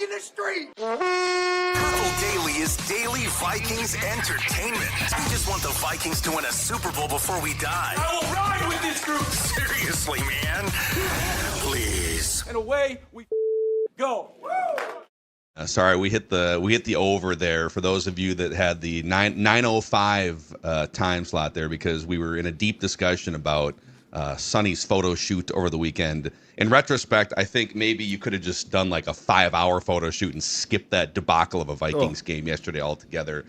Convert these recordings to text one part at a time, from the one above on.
in the street. Purple Daily is daily Vikings entertainment. We just want the Vikings to win a Super Bowl before we die. I will ride with this group. Seriously, man. Please. And away we go. Sorry, we hit the over there for those of you that had the 9:05 time slot there, because we were in a deep discussion about Sonny's photo shoot over the weekend. In retrospect, I think maybe you could have just done like a 5-hour photo shoot and skipped that debacle of a Vikings game yesterday altogether.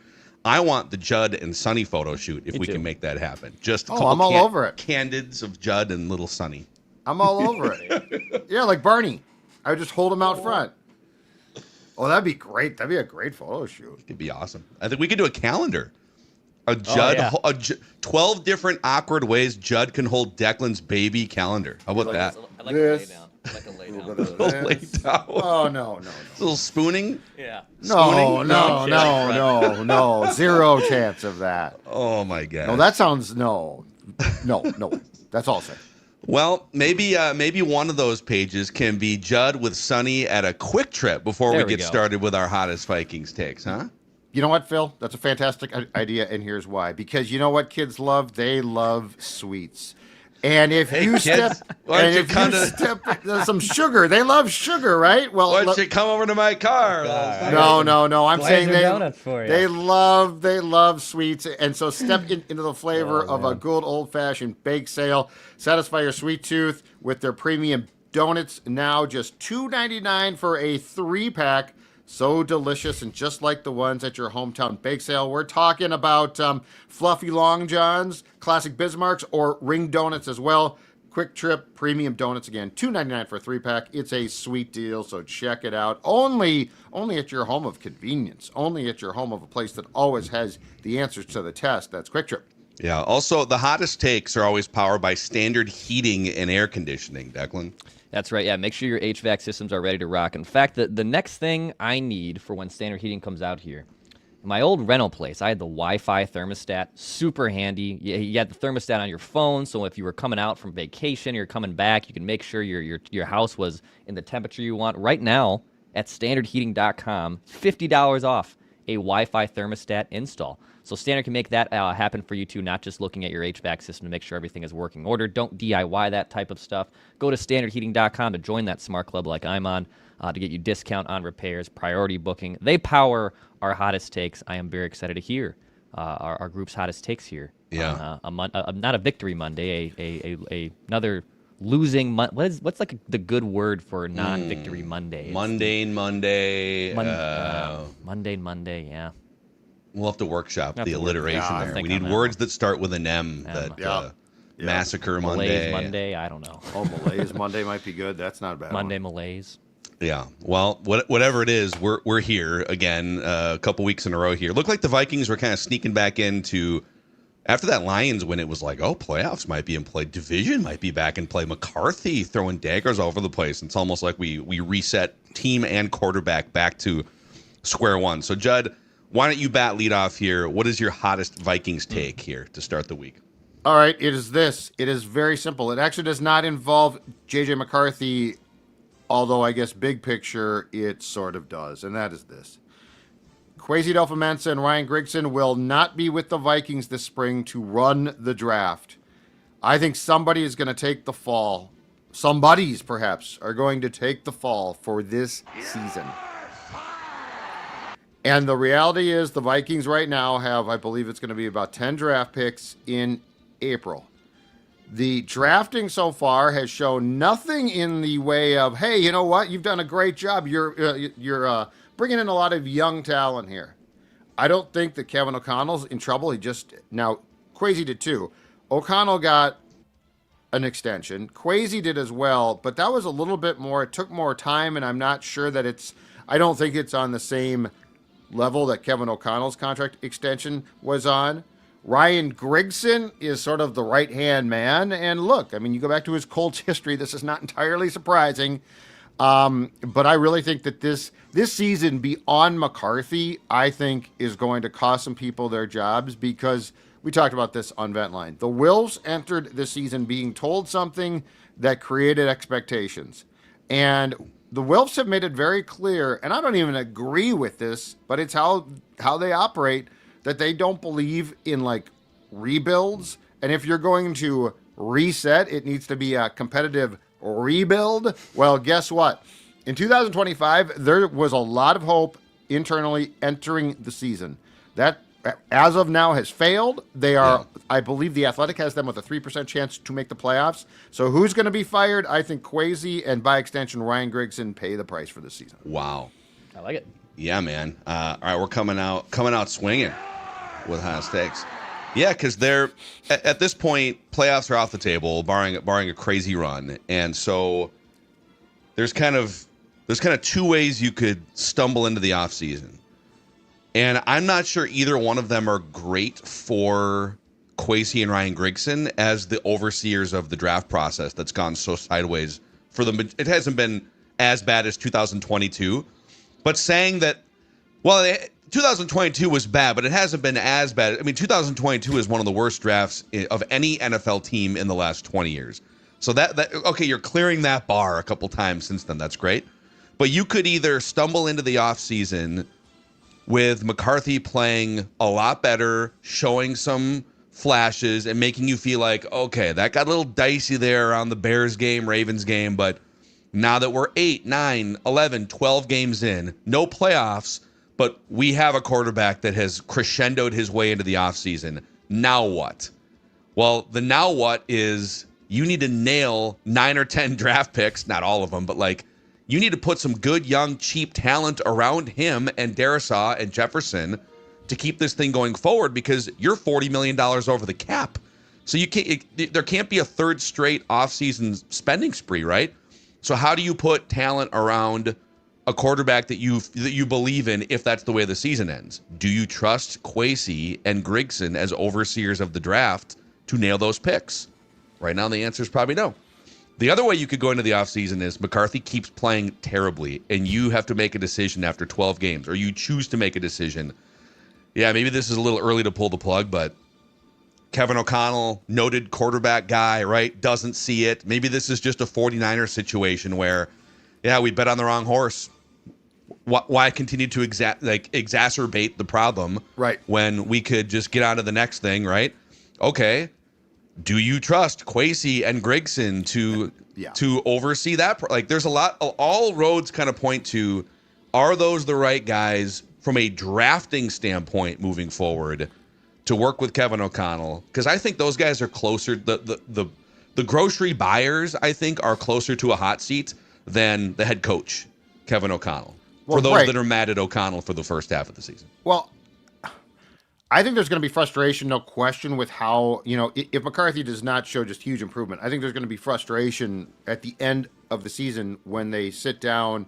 I want the Judd and Sonny photo shoot if we can make that happen. Just a couple I'm all over it. Candids of Judd and little Sonny. I'm all over it. Yeah, like Barney. I would just hold him out front. Oh, that'd be great. That'd be a great photo shoot. It'd be awesome. I think we could do a calendar. A Judd, 12 different awkward ways Judd can hold Declan's baby calendar. How about that? I like a lay down. I like a lay down. Lay down. Oh, no. A little spooning? Yeah. Spooning? No. Zero chance of that. Oh, my God. No, that sounds, no. That's all I'll say. Well, maybe one of those pages can be Judd with Sonny at a quick trip before we get started with our hottest Vikings takes, huh? You know what, Phil? That's a fantastic idea, and here's why. Because you know what kids love? They love sweets. And if you step some sugar, they love sugar, right? Well, why don't you come over to my car? No. I'm saying they love sweets, and so step into the flavor of a good old-fashioned bake sale. Satisfy your sweet tooth with their premium donuts. Now just $2.99 for a 3-pack. So delicious and just like the ones at your hometown bake sale. We're talking about fluffy Long Johns, classic Bismarcks, or ring donuts as well. Quick Trip premium donuts, again, $2.99 for a 3-pack. It's a sweet deal, so check it out. Only at your home of convenience. Only at your home of a place that always has the answers to the test. That's Quick Trip. Yeah. Also, the hottest takes are always powered by Standard Heating and Air Conditioning, Declan. That's right. Yeah, make sure your HVAC systems are ready to rock. In fact, the next thing I need for when Standard Heating comes out here, my old rental place, I had the Wi-Fi thermostat, super handy. You had the thermostat on your phone, so if you were coming out from vacation or you're coming back, you can make sure your house was in the temperature you want. Right now, at standardheating.com, $50 off a Wi-Fi thermostat install. So Standard can make that happen for you too, not just looking at your HVAC system to make sure everything is working order. Don't DIY that type of stuff. Go to standardheating.com to join that smart club like I'm on to get you discount on repairs, priority booking. They power our hottest takes. I am very excited to hear our group's hottest takes here. Yeah. Not a victory Monday, another losing Monday. What's like the good word for non-victory Monday? Mundane Monday. Mundane Monday, yeah. We'll have to workshop the alliteration there. We need words that start with an M. Massacre Monday. Malaise Monday, I don't know. Oh, Malaise Monday might be good. That's not a bad Monday Malaise. Yeah. Well, whatever it is, we're here again a couple weeks in a row here. Looked like the Vikings were kind of sneaking back into, after that Lions win, it was like, oh, playoffs might be in play. Division might be back in play. McCarthy throwing daggers all over the place. It's almost like we reset team and quarterback back to square one. So, Judd, why don't you bat lead off here? What is your hottest Vikings take here to start the week? All right, it is this. It is very simple. It actually does not involve J.J. McCarthy, although I guess big picture it sort of does, and that is this. Kwesi Adofo-Mensah and Ryan Grigson will not be with the Vikings this spring to run the draft. I think somebody is going to take the fall. Somebodies, perhaps, are going to take the fall for this season. And the reality is the Vikings right now have, I believe it's going to be about 10 draft picks in April. The drafting so far has shown nothing in the way of, hey, you know what? You've done a great job. You're bringing in a lot of young talent here. I don't think that Kevin O'Connell's in trouble. Now, Kwesi did too. O'Connell got an extension. Kwesi did as well, but that was a little bit more. It took more time, and I'm not sure that I don't think it's on the same level that Kevin O'Connell's contract extension was on. Ryan Grigson is sort of the right-hand man. And look, I mean, you go back to his Colts history, this is not entirely surprising. But I really think that this season beyond McCarthy, I think, is going to cost some people their jobs because we talked about this on Ventline. The Wolves entered this season being told something that created expectations. And the Wilfs have made it very clear, and I don't even agree with this, but it's how they operate, that they don't believe in like rebuilds. And if you're going to reset, it needs to be a competitive rebuild. Well, guess what? In 2025, there was a lot of hope internally entering the season. That, as of now, has failed. They are, I believe the Athletic has them with a 3% chance to make the playoffs. So who's going to be fired? I think Kwesi and by extension Ryan Grigson pay the price for this season. Wow. I like it. Yeah, man. All right, we're coming out swinging with hottest takes. Yeah, because they're at this point, playoffs are off the table, barring a crazy run, and so there's kind of two ways you could stumble into the offseason. And I'm not sure either one of them are great for Kwesi and Ryan Grigson as the overseers of the draft process that's gone so sideways for them. It hasn't been as bad as 2022, but saying that, well, 2022 was bad, but it hasn't been as bad. I mean, 2022 is one of the worst drafts of any NFL team in the last 20 years. So that okay, you're clearing that bar a couple times since then. That's great. But you could either stumble into the offseason with McCarthy playing a lot better, showing some flashes, and making you feel like, okay, that got a little dicey there around the Bears game, Ravens game, but now that we're 8, 9, 11, 12 games in, no playoffs, but we have a quarterback that has crescendoed his way into the offseason. Now what? Well, the now what is you need to nail 9 or 10 draft picks, not all of them, but like you need to put some good, young, cheap talent around him and Darisaw and Jefferson to keep this thing going forward because you're $40 million over the cap. So there can't be a third straight offseason spending spree, right? So how do you put talent around a quarterback that you believe in if that's the way the season ends? Do you trust Kwesi and Grigson as overseers of the draft to nail those picks? Right now, the answer is probably no. The other way you could go into the offseason is McCarthy keeps playing terribly, and you have to make a decision after 12 games, or you choose to make a decision. Yeah, maybe this is a little early to pull the plug, but Kevin O'Connell, noted quarterback guy, right, doesn't see it. Maybe this is just a 49er situation where, yeah, we bet on the wrong horse. Why continue to exacerbate the problem, right, when we could just get on to the next thing, right? Okay. Do you trust Kwesi and Grigson to oversee that? Like, there's a lot. All roads kind of point to, are those the right guys from a drafting standpoint moving forward to work with Kevin O'Connell? Because I think those guys are closer. The grocery buyers, I think, are closer to a hot seat than the head coach, Kevin O'Connell. For those that are mad at O'Connell for the first half of the season. Well, I think there's going to be frustration, no question, with how, if McCarthy does not show just huge improvement, I think there's going to be frustration at the end of the season when they sit down,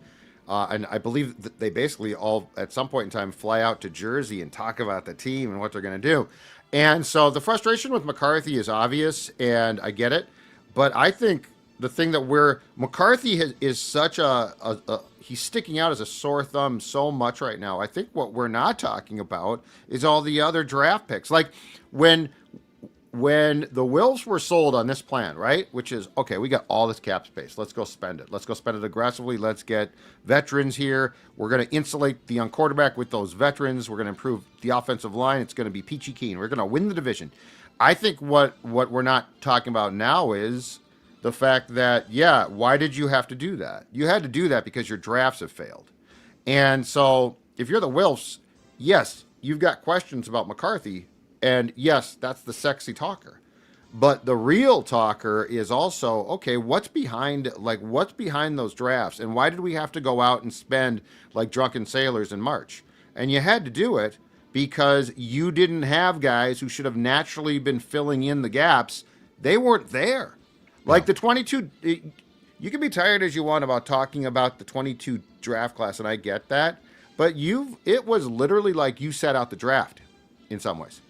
and I believe that they basically all, at some point in time, fly out to Jersey and talk about the team and what they're going to do. And so the frustration with McCarthy is obvious, and I get it. But I think the thing that McCarthy is such he's sticking out as a sore thumb so much right now. I think what we're not talking about is all the other draft picks. Like when the Wills were sold on this plan, right? Which is, okay, we got all this cap space. Let's go spend it. Let's go spend it aggressively. Let's get veterans here. We're going to insulate the young quarterback with those veterans. We're going to improve the offensive line. It's going to be peachy keen. We're going to win the division. I think what we're not talking about now is the fact that, why did you have to do that? You had to do that because your drafts have failed. And so if you're the Wilfs, yes, you've got questions about McCarthy, and yes, that's the sexy talker. But the real talker is also, okay, what's behind those drafts, and why did we have to go out and spend like drunken sailors in March? And you had to do it because you didn't have guys who should have naturally been filling in the gaps. They weren't there. Like the 22, you can be tired as you want about talking about the 22 draft class, and I get that. But it was literally like you set out the draft in some ways.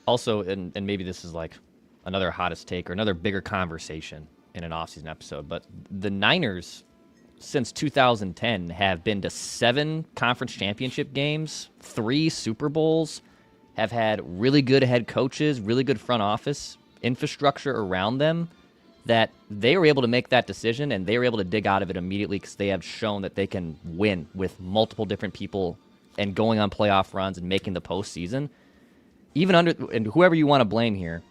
Also, and maybe this is like another hottest take or another bigger conversation in an offseason episode, but the Niners, since 2010, have been to 7 conference championship games, 3 Super Bowls, have had really good head coaches, really good front office, infrastructure around them. that they were able to make that decision and they were able to dig out of it immediately because they have shown that they can win with multiple different people and going on playoff runs and making the postseason. Even under, and whoever you want to blame here,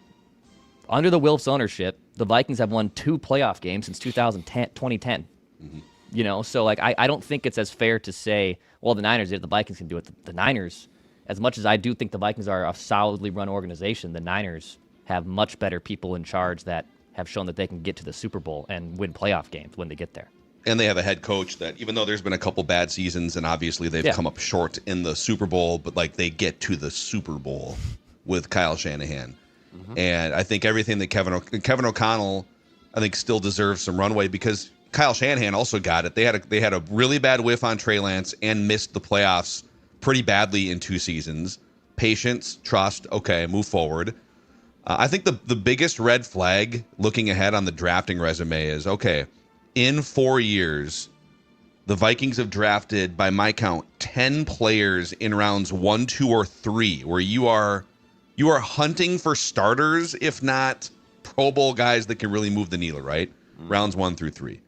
under the Wilfs ownership, the Vikings have won 2 playoff games since 2010. You know, so like I don't think it's as fair to say, well, the Niners did it, the Vikings can do it. The Niners, as much as I do think the Vikings are a solidly run organization, the Niners have much better people in charge that have shown that they can get to the Super Bowl and win playoff games when they get there. And they have a head coach that, even though there's been a couple bad seasons, and obviously they've come up short in the Super Bowl, but like they get to the Super Bowl with Kyle Shanahan. And I think everything that Kevin O'Connell, I think, still deserves some runway because Kyle Shanahan also got it. They had a really bad whiff on Trey Lance and missed the playoffs pretty badly in 2 seasons. Patience, trust, okay, move forward. I think the biggest red flag looking ahead on the drafting resume is, okay, in 4 years, the Vikings have drafted, by my count, 10 players in rounds 1, 2, or 3, where you are hunting for starters, if not Pro Bowl guys that can really move the needle, right? Rounds 1 through 3.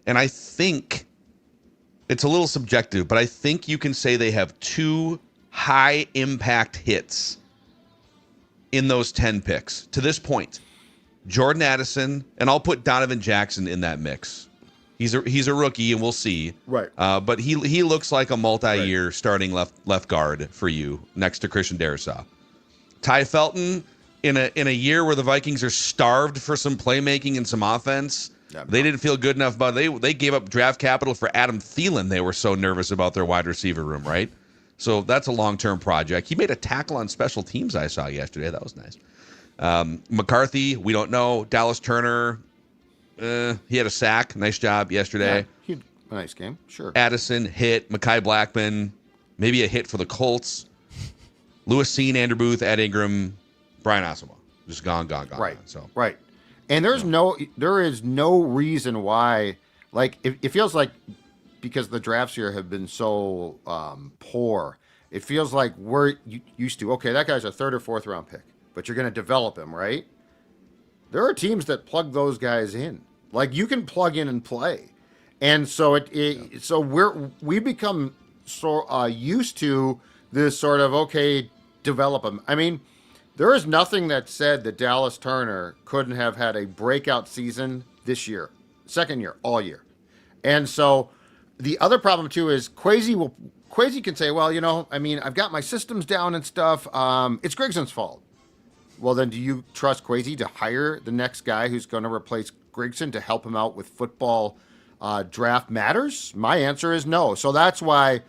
And I think it's a little subjective, but I think you can say they have 2 high impact hits in those 10 picks to this point. Jordan Addison, and I'll put Donovan Jackson in that mix. He's a rookie, and we'll see. Right. But he looks like a multi-year starting left guard for you next to Christian Darrisaw. Ty Felton, in a year where the Vikings are starved for some playmaking and some offense, they didn't feel good enough about it. They gave up draft capital for Adam Thielen. They were so nervous about their wide receiver room, right? So that's a long-term project. He made a tackle on special teams I saw yesterday. That was nice. McCarthy, we don't know. Dallas Turner, he had a sack. Nice job yesterday. Yeah, he had a nice game, sure. Addison, hit. Mekhi Blackman, maybe a hit for the Colts. Lewis Seen, Andrew Booth, Ed Ingram, Brian Asamoah. Just gone. Right, So right. And there is no reason why, like, it feels like because the drafts here have been so poor, it feels like we're used to, okay, that guy's a 3rd or 4th round pick, but you're going to develop him, right? There are teams that plug those guys in. Like, you can plug in and play. And so we become so used to this sort of, okay, develop them. I mean, there is nothing that said that Dallas Turner couldn't have had a breakout season this year, second year, all year. And so the other problem too is Kwesi can say, well, you know, I mean, I've got my systems down and stuff. It's Grigson's fault. Well, then do you trust Kwesi to hire the next guy who's going to replace Grigson to help him out with football draft matters? My answer is no. So that's why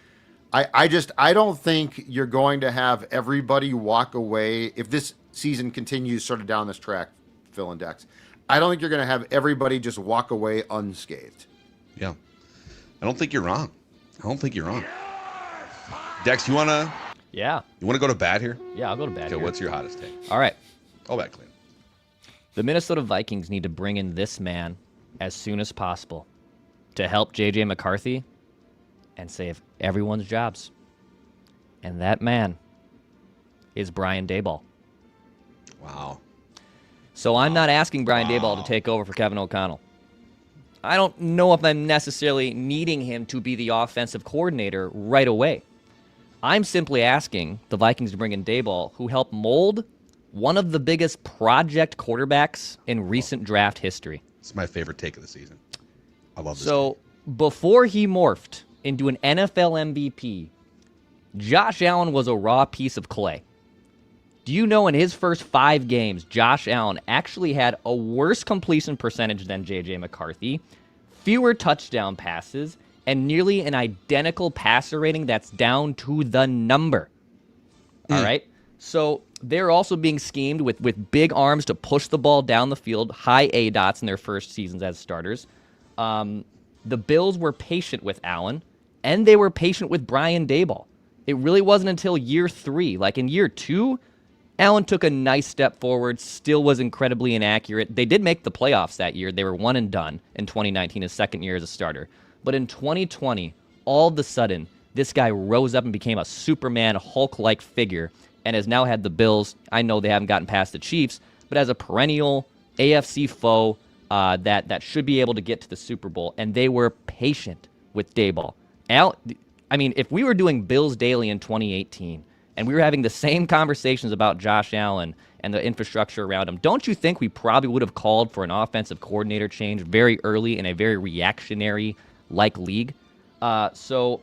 I don't think you're going to have everybody walk away if this season continues sort of down this track, Phil and Dex. I don't think you're going to have everybody just walk away unscathed. yeah, I don't think you're wrong. Dex, you wanna go to bat here? Yeah, I'll go to bat Okay, here. what's your hottest take? All right. All bat clean. The Minnesota Vikings need to bring in this man as soon as possible to help J.J. McCarthy and save everyone's jobs. And that man is Brian Daboll. Wow. So I'm not asking Brian Daboll to take over for Kevin O'Connell. I don't know if I'm necessarily needing him to be the offensive coordinator right away. I'm simply asking the Vikings to bring in Daboll, who helped mold one of the biggest project quarterbacks in recent draft history. It's my favorite take of the season. I love this. So before he morphed into an NFL MVP, Josh Allen was a raw piece of clay. Do you know in his first 5 games, Josh Allen actually had a worse completion percentage than J.J. McCarthy, fewer touchdown passes, and nearly an identical passer rating that's down to the number. All right? So they're also being schemed with big arms to push the ball down the field, high ADOTs in their first seasons as starters. The Bills were patient with Allen, and they were patient with Brian Daboll. It really wasn't until year 3, like in year 2, Allen took a nice step forward, still was incredibly inaccurate. They did make the playoffs that year. They were one and done in 2019, his second year as a starter. But in 2020, all of a sudden, this guy rose up and became a Superman, Hulk-like figure and has now had the Bills. I know they haven't gotten past the Chiefs, but as a perennial AFC foe, that should be able to get to the Super Bowl, and they were patient with Daboll. I mean, if we were doing Bills Daily in 2018 and we were having the same conversations about Josh Allen and the infrastructure around him, don't you think we probably would have called for an offensive coordinator change very early in a very reactionary-like league? So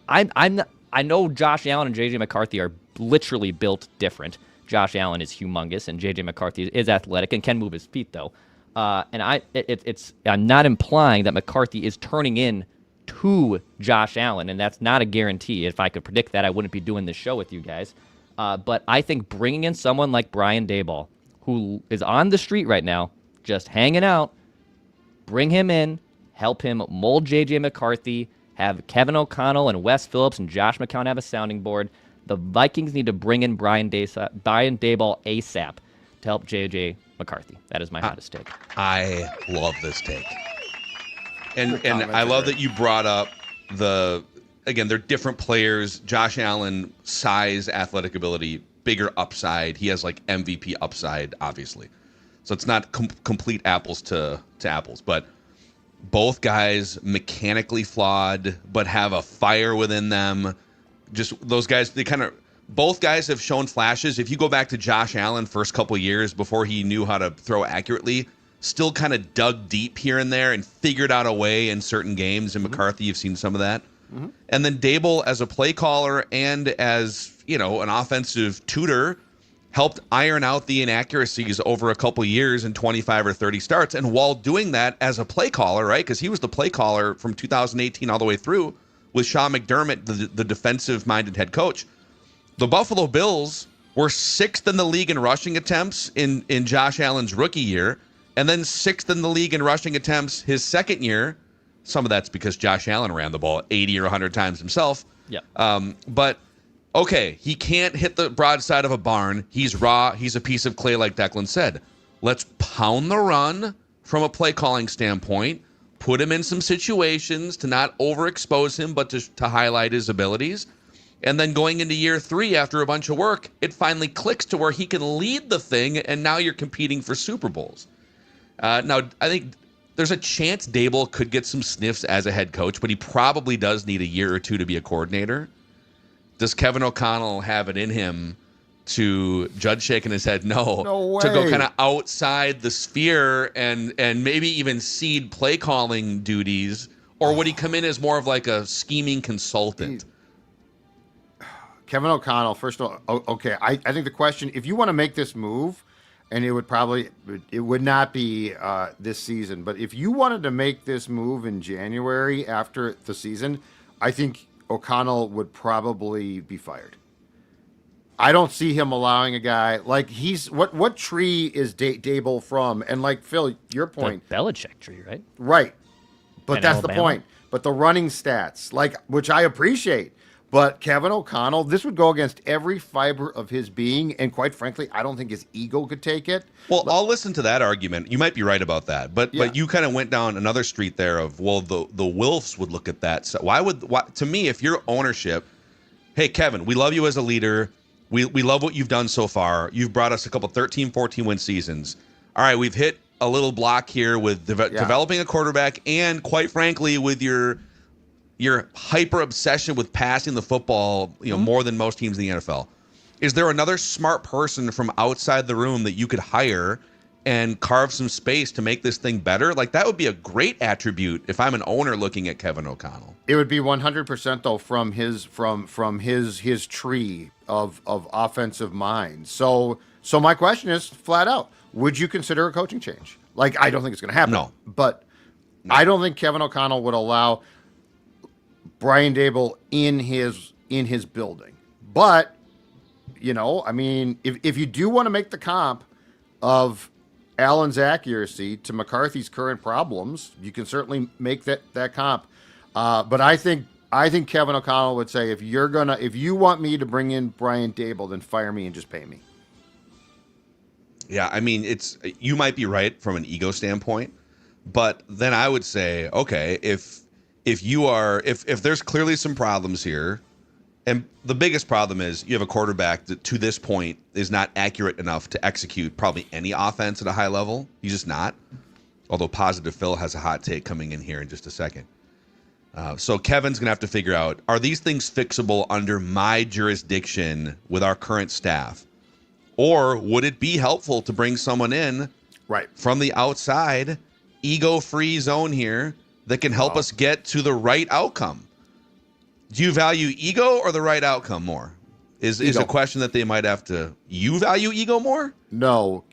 I know Josh Allen and J.J. McCarthy are literally built different. Josh Allen is humongous, and J.J. McCarthy is athletic and can move his feet, though. And I'm not implying that McCarthy is turning in to Josh Allen, and that's not a guarantee. If I could predict that, I wouldn't be doing this show with you guys. But I think bringing in someone like Brian Daboll, who is on the street right now, just hanging out, bring him in, help him mold J.J. McCarthy, have Kevin O'Connell and Wes Phillips and Josh McCown have a sounding board. The Vikings need to bring in Brian Daboll ASAP to help J.J. McCarthy. That is my hottest take. I love this take. And I love that you brought up they're different players. Josh Allen, size, athletic ability, bigger upside. He has like MVP upside, obviously. So it's not complete apples to apples. But both guys mechanically flawed, but have a fire within them. Just those guys, both guys have shown flashes. If you go back to Josh Allen first couple years before he knew how to throw accurately, still kind of dug deep here and there and figured out a way in certain games. And McCarthy, you've seen some of that. Mm-hmm. And then Daboll, as a play caller and as, an offensive tutor, helped iron out the inaccuracies over a couple years in 25 or 30 starts. And while doing that as a play caller, right, because he was the play caller from 2018 all the way through with Sean McDermott, the defensive-minded head coach, the Buffalo Bills were 6th in the league in rushing attempts in Josh Allen's rookie year, and then 6th in the league in rushing attempts his second year. Some of that's because Josh Allen ran the ball 80 or 100 times himself. Yeah. But, okay, he can't hit the broadside of a barn. He's raw. He's a piece of clay, like Declan said. Let's pound the run from a play-calling standpoint, put him in some situations to not overexpose him, but to highlight his abilities. And then going into year 3 after a bunch of work, it finally clicks to where he can lead the thing, and now you're competing for Super Bowls. Now, I think there's a chance Daboll could get some sniffs as a head coach, but he probably does need a year or two to be a coordinator. Does Kevin O'Connell have it in him to, Judd shaking his head, no to go kind of outside the sphere and maybe even cede play calling duties? Or would he come in as more of like a scheming consultant? Kevin O'Connell, first of all, okay, I think the question, if you want to make this move, and it would not be this season, but if you wanted to make this move in January after the season, I think O'Connell would probably be fired. I don't see him allowing a guy like what tree is Daboll from? And like Phil, your point, the Belichick tree, right? Right, but And that's Alabama. the point. But the running stats, which I appreciate. But Kevin O'Connell, this would go against every fiber of his being, and quite frankly, I don't think his ego could take it. Well, I'll listen to that argument. You might be right about that, but you kind of went down another street there of, well, the Wilfs would look at that. So why to me, if you're ownership, hey Kevin, we love you as a leader. We love what you've done so far. You've brought us a couple 13, 14 win seasons. All right, we've hit a little block here with developing a quarterback, and quite frankly, with your hyper obsession with passing the football, more than most teams in the NFL. Is there another smart person from outside the room that you could hire and carve some space to make this thing better? Like, that would be a great attribute if I'm an owner looking at Kevin O'Connell. It would be 100% though from his tree of offensive minds. So my question is flat out: would you consider a coaching change? Like, I don't think it's going to happen. No, but I don't think Kevin O'Connell would allow Brian Daboll in his building. But, I mean, if you do want to make the comp of Allen's accuracy to McCarthy's current problems, you can certainly make that comp. But I think Kevin O'Connell would say, if you want me to bring in Brian Daboll, then fire me and just pay me. Yeah, I mean, you might be right from an ego standpoint, but then I would say, okay, if there's clearly some problems here, and the biggest problem is you have a quarterback that to this point is not accurate enough to execute probably any offense at a high level. He's just not. Although Positive Phil has a hot take coming in here in just a second. So Kevin's going to have to figure out, are these things fixable under my jurisdiction with our current staff? Or would it be helpful to bring someone in from the outside, ego-free zone here, that can help us get to the right outcome? Do you value ego or the right outcome more? Is a question that they might have to... You value ego more? No,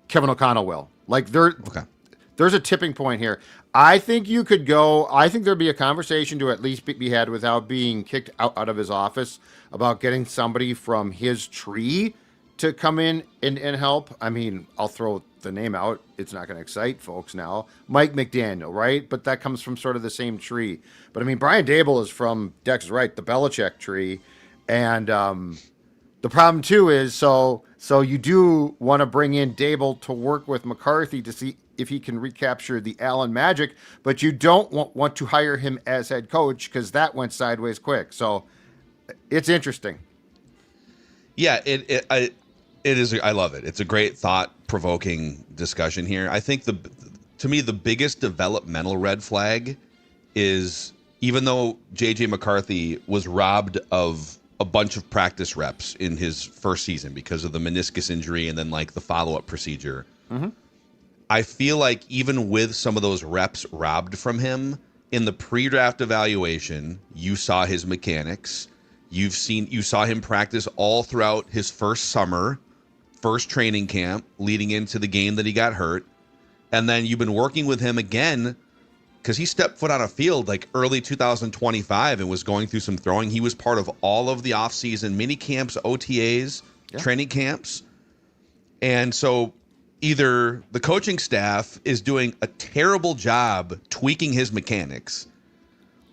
Kevin O'Connell will. Like, there's a tipping point here. I think you could go... I think there'd be a conversation to at least be had without being kicked out of his office about getting somebody from his tree to come in and help. I mean, I'll throw the name out. It's not going to excite folks now. Mike McDaniel, right? But that comes from sort of the same tree. But I mean, Brian Daboll is from, Dex is right, the Belichick tree. And the problem too is, so you do want to bring in Daboll to work with McCarthy to see if he can recapture the Allen magic, but you don't want to hire him as head coach because that went sideways quick. So it's interesting. Yeah, it is. I love it. It's a great thought-provoking discussion here. I think to me the biggest developmental red flag is, even though JJ McCarthy was robbed of a bunch of practice reps in his first season because of the meniscus injury and then like the follow-up procedure, I feel like even with some of those reps robbed from him in the pre-draft evaluation, you saw his mechanics. You saw him practice all throughout his first summer, first training camp, leading into the game that he got hurt. And then you've been working with him again because he stepped foot on a field like early 2025 and was going through some throwing. He was part of all of the offseason mini camps, OTAs, training camps. And so either the coaching staff is doing a terrible job tweaking his mechanics,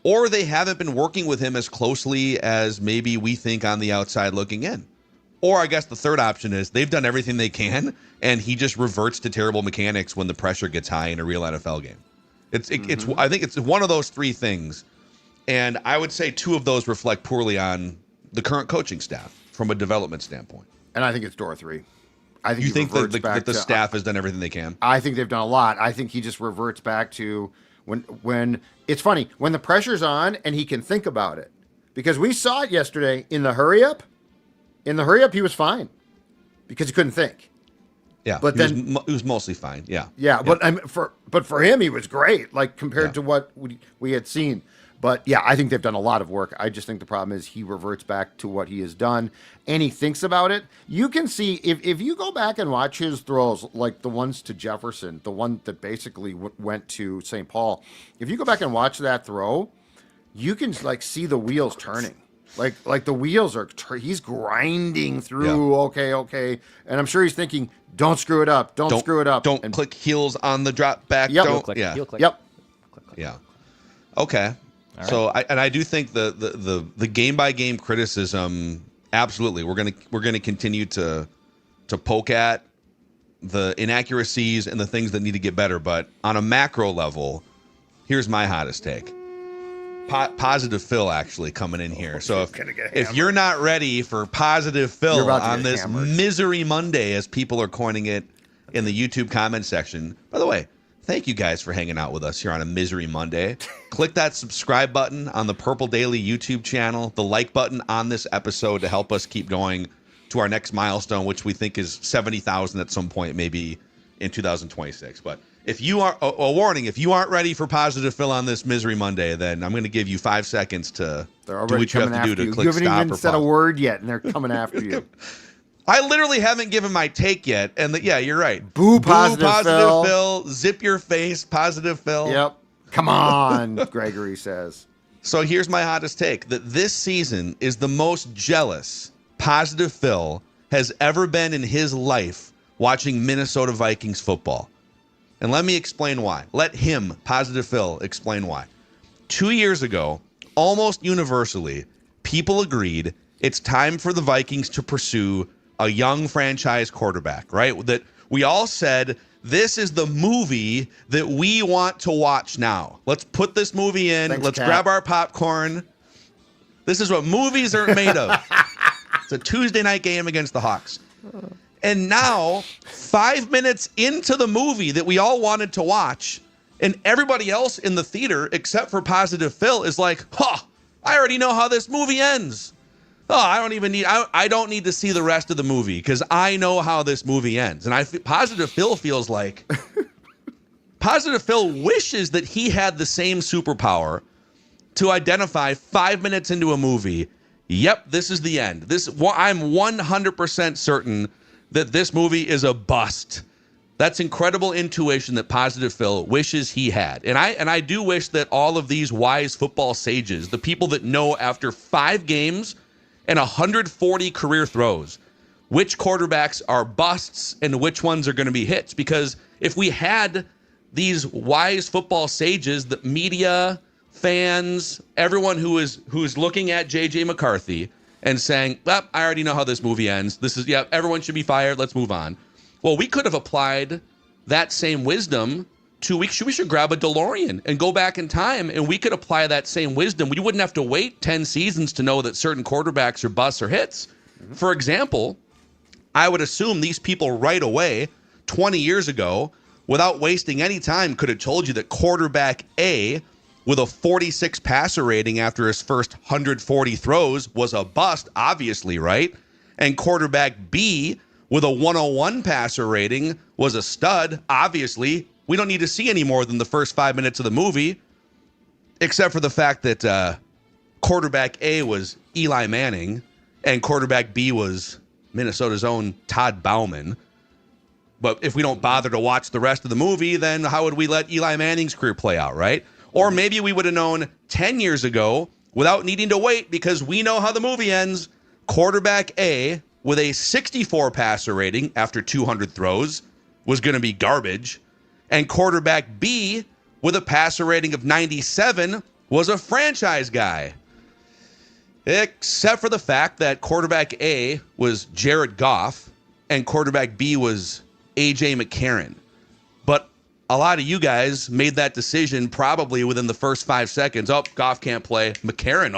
or they haven't been working with him as closely as maybe we think on the outside looking in. Or I guess the third option is they've done everything they can, and he just reverts to terrible mechanics when the pressure gets high in a real NFL game. It's I think it's one of those three things, and I would say two of those reflect poorly on the current coaching staff from a development standpoint. And I think it's door three. I think you think that the staff has done everything they can? I think they've done a lot. I think he just reverts back to when it's funny when the pressure's on and he can think about it, because we saw it yesterday in the hurry up. In the hurry up, he was fine because he couldn't think. Yeah, but he was mostly fine. Yeah. But for him, he was great, like compared to what we had seen. But yeah, I think they've done a lot of work. I just think the problem is he reverts back to what he has done, and he thinks about it. You can see if you go back and watch his throws, like the ones to Jefferson, the one that basically went to St. Paul. If you go back and watch that throw, you can like see the wheels turning. Like the wheels are, he's grinding through. Yeah. Okay. And I'm sure he's thinking, don't screw it up. Don't screw it up. Don't click heels on the drop back. Yep. Don't click, yeah. heel click. Yep. Click, click. Yeah. Okay. Right. So I do think the game by game criticism, absolutely. We're gonna continue to poke at the inaccuracies and the things that need to get better. But on a macro level, here's my hottest take. Positive Phil actually coming in here. So if you're not ready for Positive Phil on this Misery Monday, as people are coining it in the YouTube comment section, by the way, thank you guys for hanging out with us here on a Misery Monday. Click that subscribe button on the Purple Daily YouTube channel, the like button on this episode to help us keep going to our next milestone, which we think is 70,000 at some point, maybe in 2026. But if you are a warning, if you aren't ready for Positive Phil on this Misery Monday, then I'm going to give you 5 seconds to do what you have to do to click stop or pause. You haven't even said a word yet, and they're coming after you. I literally haven't given my take yet, and yeah, you're right. Boo, Positive Phil. Zip your face, Positive Phil. Yep. Come on, Gregory says. So here's my hottest take: that this season is the most jealous Positive Phil has ever been in his life watching Minnesota Vikings football. And let me explain why. Let him, Positive Phil, explain why. 2 years ago, almost universally, people agreed it's time for the Vikings to pursue a young franchise quarterback, right? That we all said, this is the movie that we want to watch now. Let's put this movie in. Let's grab our popcorn. This is what movies are made of. It's a Tuesday night game against the Hawks. And now, 5 minutes into the movie that we all wanted to watch, and everybody else in the theater, except for Positive Phil, is like, I already know how this movie ends. I don't need to see the rest of the movie because I know how this movie ends. And Positive Phil feels like Positive Phil wishes that he had the same superpower to identify 5 minutes into a movie. Yep, this is the end. I'm 100% certain that this movie is a bust. That's incredible intuition that Positive Phil wishes he had. And I do wish that all of these wise football sages, the people that know after 5 games and 140 career throws, which quarterbacks are busts and which ones are going to be hits. Because if we had these wise football sages, the media, fans, everyone who is looking at J.J. McCarthy and saying, well, I already know how this movie ends. Everyone should be fired. Let's move on. Well, we could have applied that same wisdom to, we should grab a DeLorean and go back in time, and we could apply that same wisdom. We wouldn't have to wait 10 seasons to know that certain quarterbacks are busts or hits. Mm-hmm. For example, I would assume these people right away, 20 years ago, without wasting any time, could have told you that quarterback A with a 46 passer rating after his first 140 throws was a bust, obviously, right? And quarterback B with a 101 passer rating was a stud, obviously. We don't need to see any more than the first 5 minutes of the movie, except for the fact that quarterback A was Eli Manning and quarterback B was Minnesota's own Todd Bauman. But if we don't bother to watch the rest of the movie, then how would we let Eli Manning's career play out, right? Or maybe we would have known 10 years ago without needing to wait because we know how the movie ends. Quarterback A with a 64 passer rating after 200 throws was going to be garbage. And quarterback B with a passer rating of 97 was a franchise guy. Except for the fact that quarterback A was Jared Goff and quarterback B was A.J. McCarron. But a lot of you guys made that decision probably within the first 5 seconds. Oh, Goff can't play. McCarron,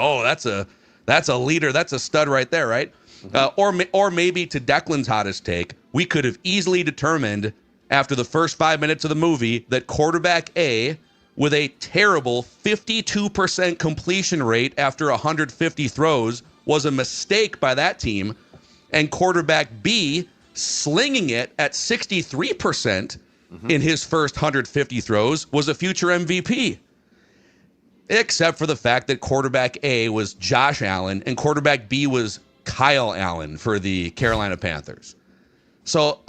that's a leader. That's a stud right there, right? Mm-hmm. Or maybe to Declan's hottest take, we could have easily determined after the first 5 minutes of the movie that quarterback A with a terrible 52% completion rate after 150 throws was a mistake by that team, and quarterback B slinging it at 63% in his first 150 throws was a future MVP. Except for the fact that quarterback A was Josh Allen and quarterback B was Kyle Allen for the Carolina Panthers. So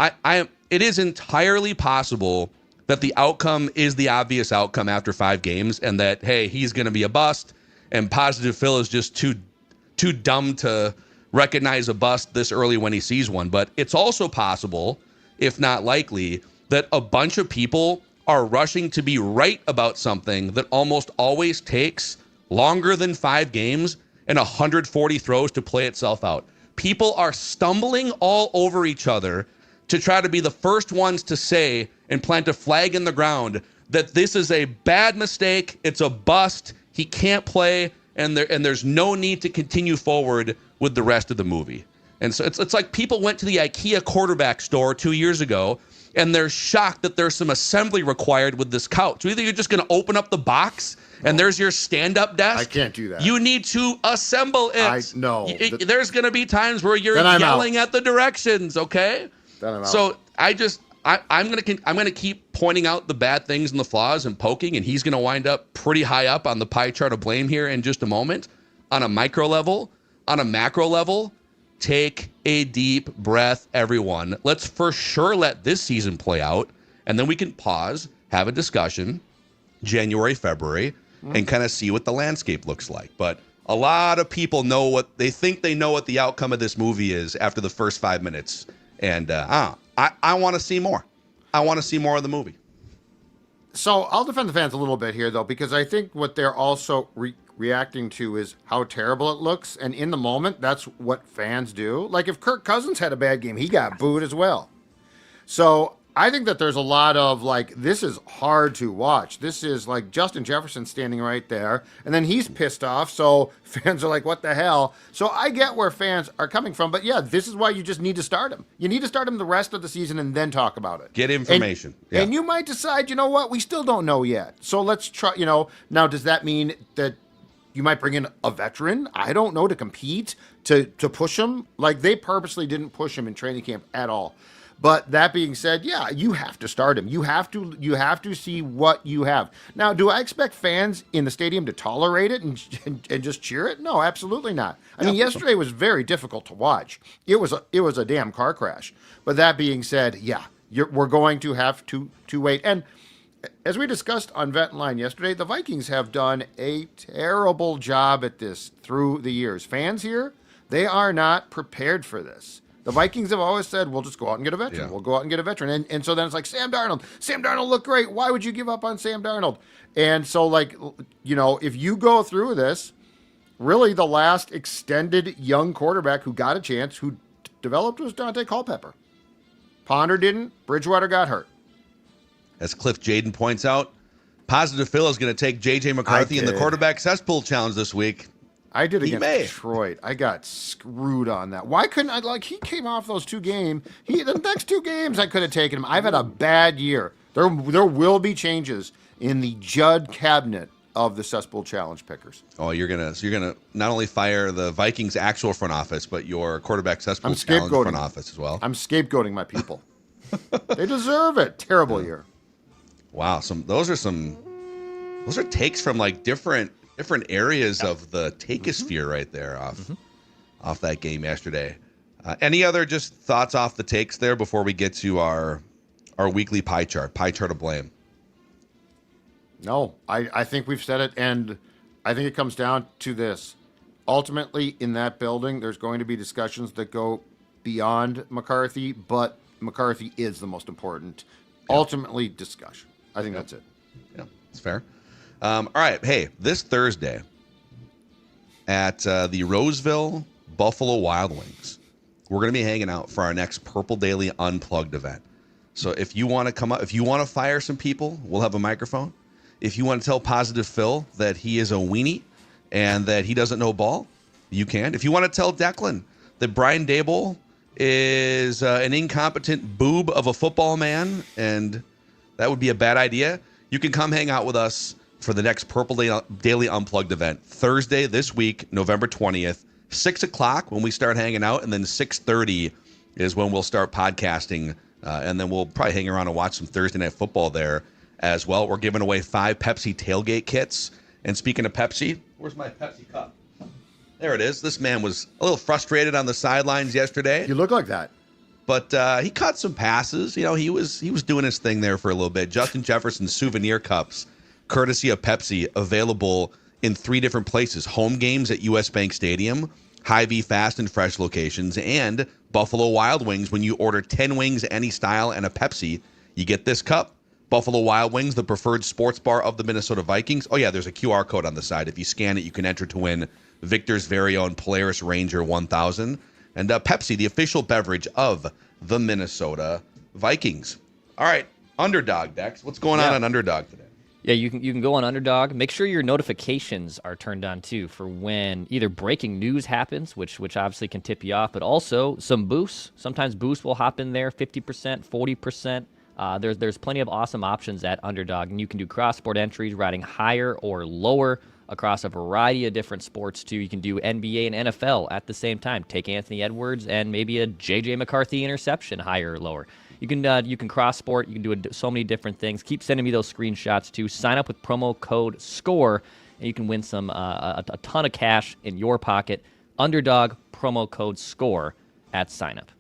it is entirely possible that the outcome is the obvious outcome after 5 games and that, hey, he's going to be a bust and Positive Phil is just too dumb to recognize a bust this early when he sees one. But it's also possible, if not likely, that a bunch of people are rushing to be right about something that almost always takes longer than 5 games and 140 throws to play itself out. People are stumbling all over each other to try to be the first ones to say and plant a flag in the ground that this is a bad mistake, it's a bust, he can't play, and there's no need to continue forward with the rest of the movie. And so it's like people went to the IKEA quarterback store 2 years ago, and they're shocked that there's some assembly required with this couch. So either you're just going to open up the box, and there's your stand-up desk. I can't do that. You need to assemble it. There's going to be times where you're yelling at the directions, okay? Then I'm out. So I'm gonna keep pointing out the bad things and the flaws and poking, and he's gonna wind up pretty high up on the pie chart of blame here in just a moment. On a micro level, on a macro level, take a deep breath, everyone. Let's for sure let this season play out, and then we can pause, have a discussion, January, February, and kind of see what the landscape looks like. But a lot of people know what they think they know what the outcome of this movie is after the first 5 minutes. And I want to see more. I want to see more of the movie. So I'll defend the fans a little bit here, though, because I think what they're also reacting to is how terrible it looks. And in the moment, that's what fans do. Like if Kirk Cousins had a bad game, he got booed as well. So I think that there's a lot of like, this is hard to watch. This is like Justin Jefferson standing right there, and then he's pissed off. So fans are like, what the hell? So I get where fans are coming from. But yeah, this is why you just need to start him. You need to start him the rest of the season and then talk about it. Get information. And you might decide, you know what? We still don't know yet. So let's try, now does that mean that you might bring in a veteran, I don't know, to compete, to push him? Like, they purposely didn't push him in training camp at all. But that being said, yeah, you have to start him. You have to see what you have. Now, do I expect fans in the stadium to tolerate it and just cheer it? No, absolutely not. I mean, yesterday was very difficult to watch. It was a damn car crash. But that being said, yeah, we're going to have to wait. And as we discussed on Vet Line yesterday, the Vikings have done a terrible job at this through the years. Fans here, they are not prepared for this. The Vikings have always said, we'll just go out and get a veteran. Yeah. We'll go out and get a veteran. And so then it's like, Sam Darnold. Sam Darnold looked great. Why would you give up on Sam Darnold? And so, like, if you go through this, really the last extended young quarterback who got a chance, who developed, was Dante Culpepper. Ponder didn't. Bridgewater got hurt. As Cliff Jaden points out, Positive Phil is going to take J.J. McCarthy in the quarterback cesspool challenge this week. I did against Detroit. I got screwed on that. Why couldn't I? Like, he came off those 2 games. The next 2 games, I could have taken him. I've had a bad year. There will be changes in the Judd cabinet of the cesspool challenge pickers. Oh, you're gonna not only fire the Vikings actual front office, but your quarterback cesspool challenge front office as well. I'm scapegoating my people. They deserve it. Terrible year. Wow, those are takes from like different areas of the takeosphere right there off that game yesterday. Any other just thoughts off the takes there before we get to our weekly pie chart of blame? No, I think we've said it, and I think it comes down to this. Ultimately, in that building, there's going to be discussions that go beyond McCarthy, but McCarthy is the most important. Ultimately, discussion. I think that's it. Yeah, it's fair. All right. Hey, this Thursday at the Roseville Buffalo Wild Wings, we're going to be hanging out for our next Purple Daily Unplugged event. So if you want to come up, if you want to fire some people, we'll have a microphone. If you want to tell Positive Phil that he is a weenie and that he doesn't know ball, you can. If you want to tell Declan that Brian Daboll is an incompetent boob of a football man and that would be a bad idea, you can come hang out with us for the next Purple Daily Unplugged event. Thursday this week, November 20th, 6 o'clock when we start hanging out, and then 6:30 is when we'll start podcasting, and then we'll probably hang around and watch some Thursday Night Football there as well. We're giving away 5 Pepsi tailgate kits. And speaking of Pepsi, where's my Pepsi cup? There it is. This man was a little frustrated on the sidelines yesterday. You look like that. But he caught some passes. He was doing his thing there for a little bit. Justin Jefferson souvenir cups, courtesy of Pepsi, available in 3 different places. Home games at US Bank Stadium, Hy-Vee Fast and Fresh locations, and Buffalo Wild Wings. When you order 10 wings, any style, and a Pepsi, you get this cup. Buffalo Wild Wings, the preferred sports bar of the Minnesota Vikings. Oh, yeah, there's a QR code on the side. If you scan it, you can enter to win Victor's very own Polaris Ranger 1000. And Pepsi, the official beverage of the Minnesota Vikings. All right, Underdog, Dex. What's going on Underdog today? Yeah, you can go on Underdog. Make sure your notifications are turned on too for when either breaking news happens, which obviously can tip you off, but also some boosts. Sometimes boosts will hop in there, 50%, 40%. There's plenty of awesome options at Underdog, and you can do cross-sport entries, riding higher or lower across a variety of different sports too. You can do NBA and NFL at the same time. Take Anthony Edwards and maybe a J.J. McCarthy interception, higher or lower. You can cross sport. You can do so many different things. Keep sending me those screenshots too. Sign up with promo code SCORE, and you can win some a ton of cash in your pocket. Underdog promo code SCORE at sign up.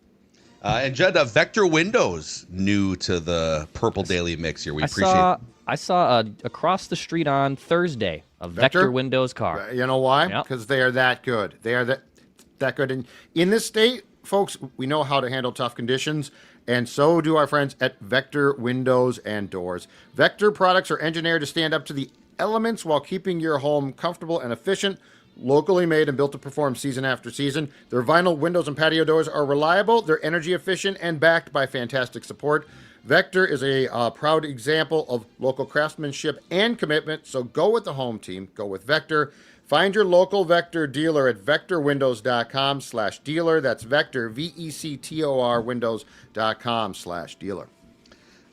And Judd, Vector Windows new to the Purple Daily Mix here. We appreciate it. I saw across the street on Thursday a Vector Windows car. You know why? Because they are that good. They are that good. And in this state, folks, we know how to handle tough conditions, and so do our friends at Vector Windows and Doors. Vector products are engineered to stand up to the elements while keeping your home comfortable and efficient. Locally made and built to perform season after season. Their vinyl windows and patio doors are reliable, they're energy efficient, and backed by fantastic support. Vector is a proud example of local craftsmanship and commitment, so go with the home team. Go with Vector. Find your local Vector dealer at vectorwindows.com/dealer. That's Vector, VECTOR, windows.com/dealer.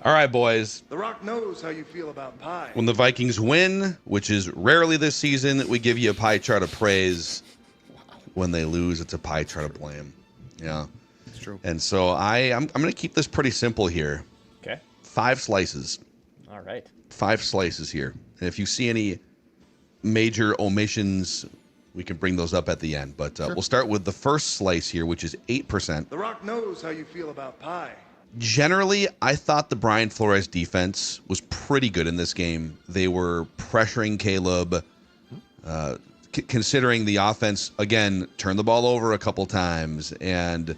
All right, boys. The Rock knows how you feel about pie. When the Vikings win, which is rarely this season, we give you a pie chart of praise. When they lose, it's a pie chart of blame. Yeah. It's true. And so I'm going to keep this pretty simple here. Okay. 5 slices. All right. 5 slices here. And if you see any major omissions, we can bring those up at the end. But we'll start with the first slice here, which is 8%. The Rock knows how you feel about pie. Generally, I thought the Brian Flores defense was pretty good in this game. They were pressuring Caleb, considering the offense, again, turned the ball over a couple times, and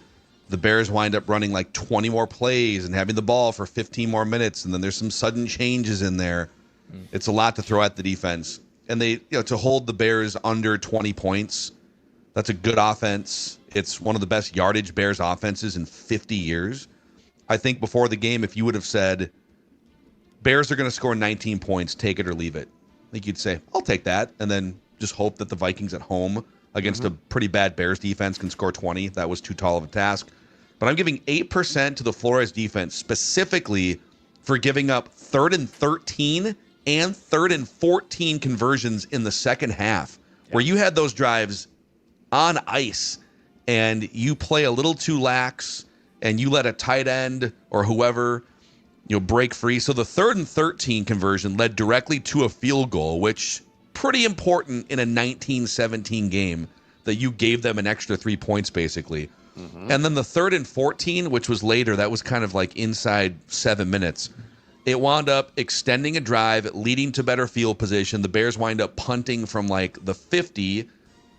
the Bears wind up running like 20 more plays and having the ball for 15 more minutes, and then there's some sudden changes in there. It's a lot to throw at the defense. And they, to hold the Bears under 20 points, that's a good offense. It's one of the best yardage Bears offenses in 50 years. I think before the game, if you would have said, Bears are going to score 19 points, take it or leave it, I think you'd say, I'll take that, and then just hope that the Vikings at home against a pretty bad Bears defense can score 20. That was too tall of a task. But I'm giving 8% to the Flores defense, specifically for giving up 3rd and 13 and 3rd and 14 conversions in the second half, where you had those drives on ice, and you play a little too lax, and you let a tight end or whoever, break free. So the 3rd and 13 conversion led directly to a field goal, which pretty important in a 19-17 game that you gave them an extra 3 points, basically. And then the 3rd and 14, which was later, that was kind of like inside 7 minutes. It wound up extending a drive, leading to better field position. The Bears wind up punting from like the 50,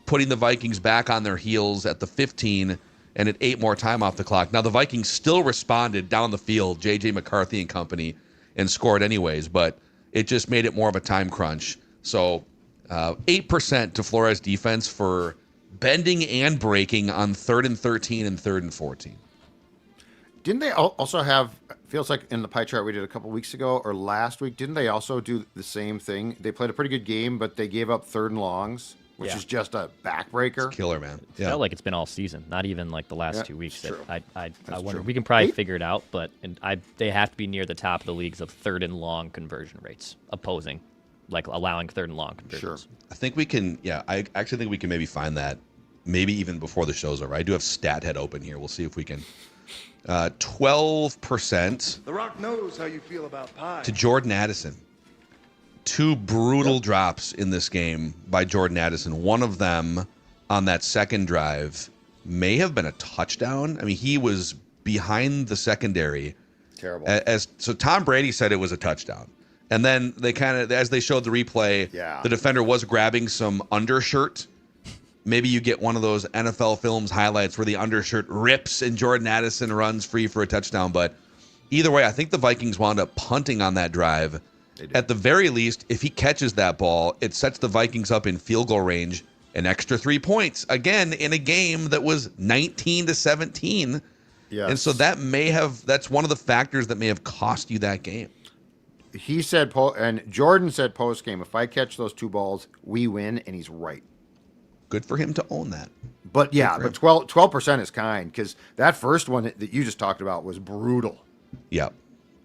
putting the Vikings back on their heels at the 15, and it 8 more time off the clock. Now, the Vikings still responded down the field, J.J. McCarthy and company, and scored anyways, but it just made it more of a time crunch. So 8% to Flores defense for bending and breaking on 3rd and 13 and 3rd and 14. Didn't they also have, feels like in the pie chart we did a couple weeks ago or last week, didn't they also do the same thing? They played a pretty good game, but they gave up 3rd and longs, which is just a backbreaker. Killer, man. It felt like it's been all season, not even like the last 2 weeks. True. I wonder. We can probably figure it out, but they have to be near the top of the leagues of 3rd and long conversion rates, opposing, like allowing 3rd and long conversions. Sure. I think we can, I actually think we can maybe find that, maybe even before the show's over. I do have StatHead open here. We'll see if we can. 12% The Rock knows how you feel about pie. to Jordan Addison. 2 brutal drops in this game by Jordan Addison. One of them on that second drive may have been a touchdown. I mean, he was behind the secondary. Terrible. So Tom Brady said it was a touchdown. And then they kind of, as they showed the replay, the defender was grabbing some undershirt. Maybe you get one of those NFL Films highlights where the undershirt rips and Jordan Addison runs free for a touchdown. But either way, I think the Vikings wound up punting on that drive. At the very least, if he catches that ball, it sets the Vikings up in field goal range, an extra 3 points. Again, in a game that was 19-17. Yes. And so that's one of the factors that may have cost you that game. He said, and Jordan said post game, if I catch those 2 balls, we win, and he's right. Good for him to own that. But yeah, but 12% is kind, because that first one that you just talked about was brutal. Yeah.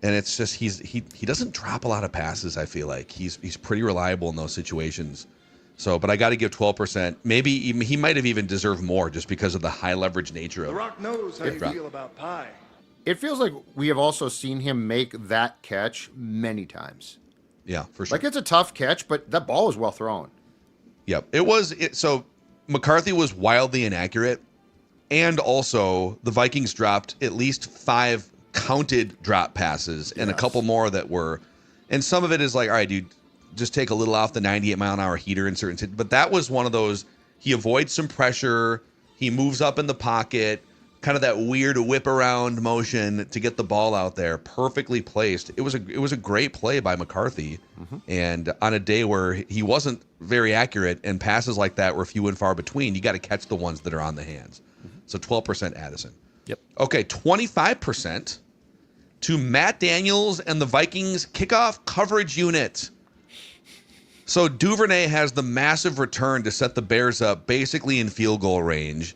And it's just he doesn't drop a lot of passes, I feel like. He's pretty reliable in those situations. So, but I got to give 12%. Maybe even, he might have even deserved more just because of the high leverage nature of it. The Rock knows how you feel about pie. It feels like we have also seen him make that catch many times. Yeah, for sure. Like, it's a tough catch, but that ball was well thrown. Yep. So McCarthy was wildly inaccurate, and also the Vikings dropped at least 5 counted drop passes and a couple more that were, and some of it is like, all right, dude, just take a little off the 98-mile-an-hour heater in certain, but that was one of those, he avoids some pressure, he moves up in the pocket, kind of that weird whip around motion to get the ball out there, perfectly placed. It was a great play by McCarthy, and on a day where he wasn't very accurate and passes like that were few and far between, you got to catch the ones that are on the hands. So 12% Addison. Yep. Okay, 25% to Matt Daniels and the Vikings kickoff coverage unit. So Duvernay has the massive return to set the Bears up basically in field goal range.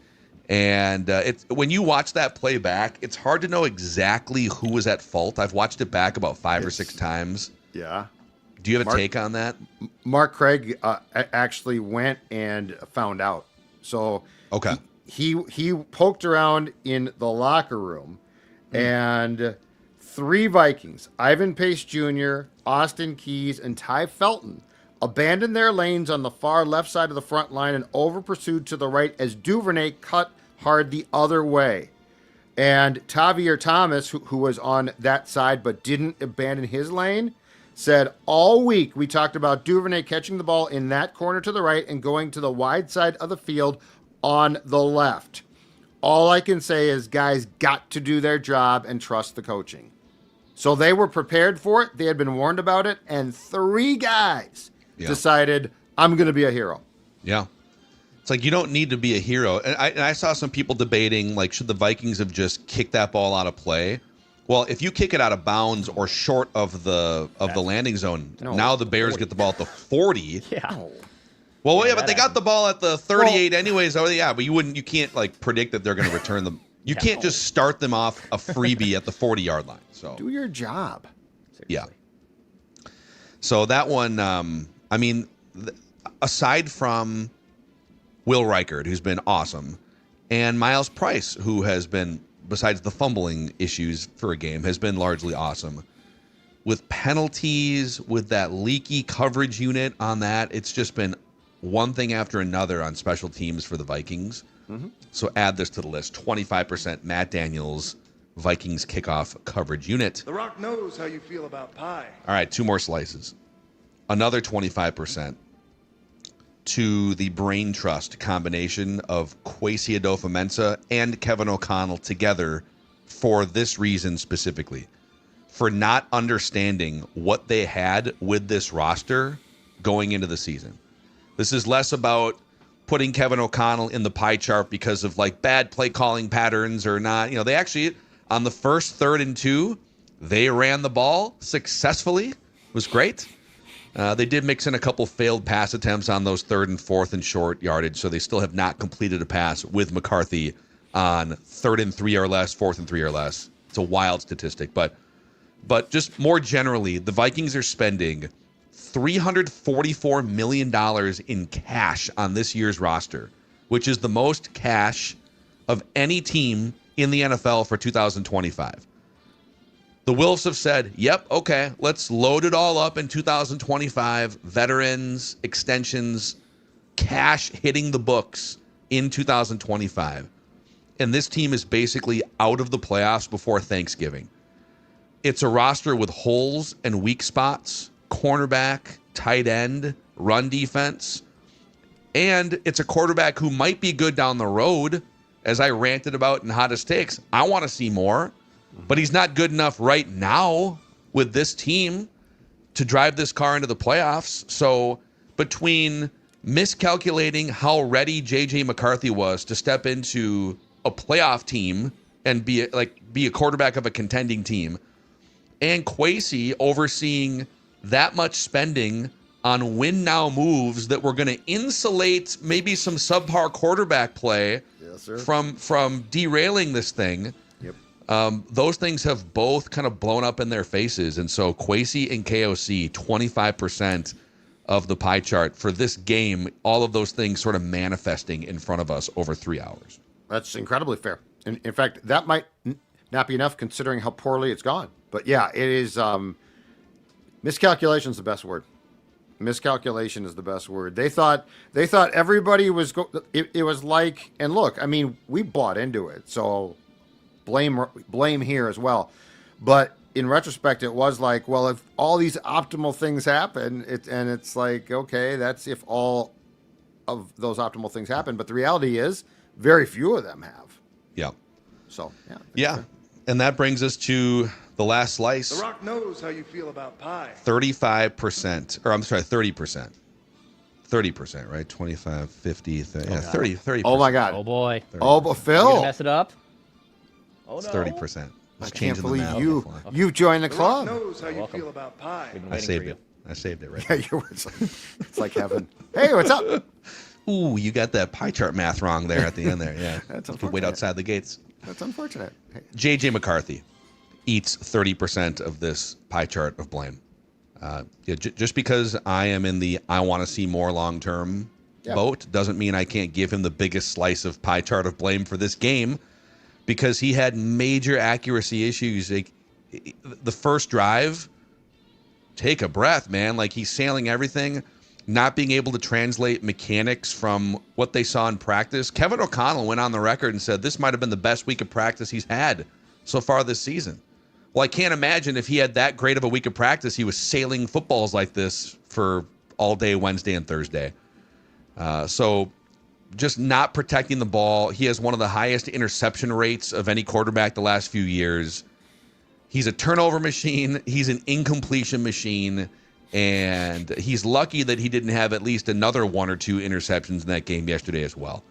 And when you watch that play back, it's hard to know exactly who was at fault. I've watched it back about 5 or 6 times. Yeah. Do you have a take on that? Mark Craig actually went and found out. So okay, he poked around in the locker room, and 3 Vikings, Ivan Pace Jr., Austin Keys, and Ty Felton, abandoned their lanes on the far left side of the front line and over-pursued to the right as Duvernay cut hard the other way. And Tavier Thomas, who was on that side but didn't abandon his lane, said all week we talked about Duvernay catching the ball in that corner to the right and going to the wide side of the field on the left. All I can say is guys got to do their job and trust the coaching. So they were prepared for it. They had been warned about it. And 3 guys decided, I'm going to be a hero. Yeah. It's like you don't need to be a hero. And I saw some people debating, like, should the Vikings have just kicked that ball out of play? Well, if you kick it out of bounds or short of the landing zone, now the Bears get the ball at the 40. Yeah. Well, yeah, but they got the ball at the 38 anyways. Oh, yeah, but you can't like predict that they're going to return them. You can't just start them off a freebie at the 40-yard line. So do your job. Seriously. Yeah. So that one, I mean, aside from Will Reichard, who's been awesome, and Miles Price, who has been, besides the fumbling issues for a game, has been largely awesome. With penalties, with that leaky coverage unit on that, it's just been one thing after another on special teams for the Vikings. Mm-hmm. So add this to the list. 25% Matt Daniels, Vikings kickoff coverage unit. The Rock knows how you feel about pie. All right, 2 more slices. Another 25% to the brain trust combination of Kwesi Adofo-Mensah and Kevin O'Connell together for this reason specifically. For not understanding what they had with this roster going into the season. This is less about putting Kevin O'Connell in the pie chart because of like bad play calling patterns or not. You know, they actually, on the first 3rd and 2, they ran the ball successfully. It was great. They did mix in a couple failed pass attempts on those 3rd and 4th and short yardage, so they still have not completed a pass with McCarthy on 3rd and 3 or less, 4th and 3 or less. It's a wild statistic, but just more generally, the Vikings are spending $344 million in cash on this year's roster, which is the most cash of any team in the NFL for 2025. The Wolves have said, yep, okay, let's load it all up in 2025. Veterans, extensions, cash hitting the books in 2025. And this team is basically out of the playoffs before Thanksgiving. It's a roster with holes and weak spots, cornerback, tight end, run defense, and it's a quarterback who might be good down the road, as I ranted about in Hottest Takes. I want to see more, but he's not good enough right now with this team to drive this car into the playoffs. So between miscalculating how ready J.J. McCarthy was to step into a playoff team and be a quarterback of a contending team, and Kwesi overseeing that much spending on win-now moves that were going to insulate maybe some subpar quarterback play from derailing this thing. Yep. Those things have both kind of blown up in their faces. And so Kwesi and KOC, 25% of the pie chart for this game, all of those things sort of manifesting in front of us over 3 hours. That's incredibly fair. In fact, that might not be enough considering how poorly it's gone. But yeah, it is. Miscalculation is the best word. Miscalculation is the best word. They thought everybody was. It was like, and look, I mean, we bought into it, so blame here as well. But in retrospect, it was like, well, if all these optimal things happen, it's like, okay, that's if all of those optimal things happen. But the reality is, very few of them have. Yeah. So yeah. And that brings us to the last slice. The Rock knows how you feel about pie. 35%, or I'm sorry, 30%. 30%, right? 25, 50, 30, yeah, 30. Oh my God. Oh boy. 30. Oh, but Phil. You gonna mess it up? Oh It's no. 30%. I Just can't changing the believe map on you the fly. you've joined the The Rock club. knows how you welcome. feel about pie. We've been I waiting saved for it. I saved it right. Yeah, it's like heaven. Hey, what's up? Ooh, you got that pie chart math wrong there at the end there. Yeah, That's you could wait unfortunate. outside the gates. That's unfortunate. Hey, JJ McCarthy eats 30% of this pie chart of blame. Just because I am in the I want to see more long term boat doesn't mean I can't give him the biggest slice of pie chart of blame for this game, because he had major accuracy issues. Like, the first drive, take a breath, man. Like, he's sailing everything, not being able to translate mechanics from what they saw in practice. Kevin O'Connell went on the record and said this might have been the best week of practice he's had so far this season. Well, I can't imagine if he had that great of a week of practice, he was sailing footballs like this for all day Wednesday and Thursday. So just not protecting the ball. He has one of the highest interception rates of any quarterback the last few years. He's a turnover machine. He's an incompletion machine. And he's lucky that he didn't have at least another one or two interceptions in that game yesterday as well.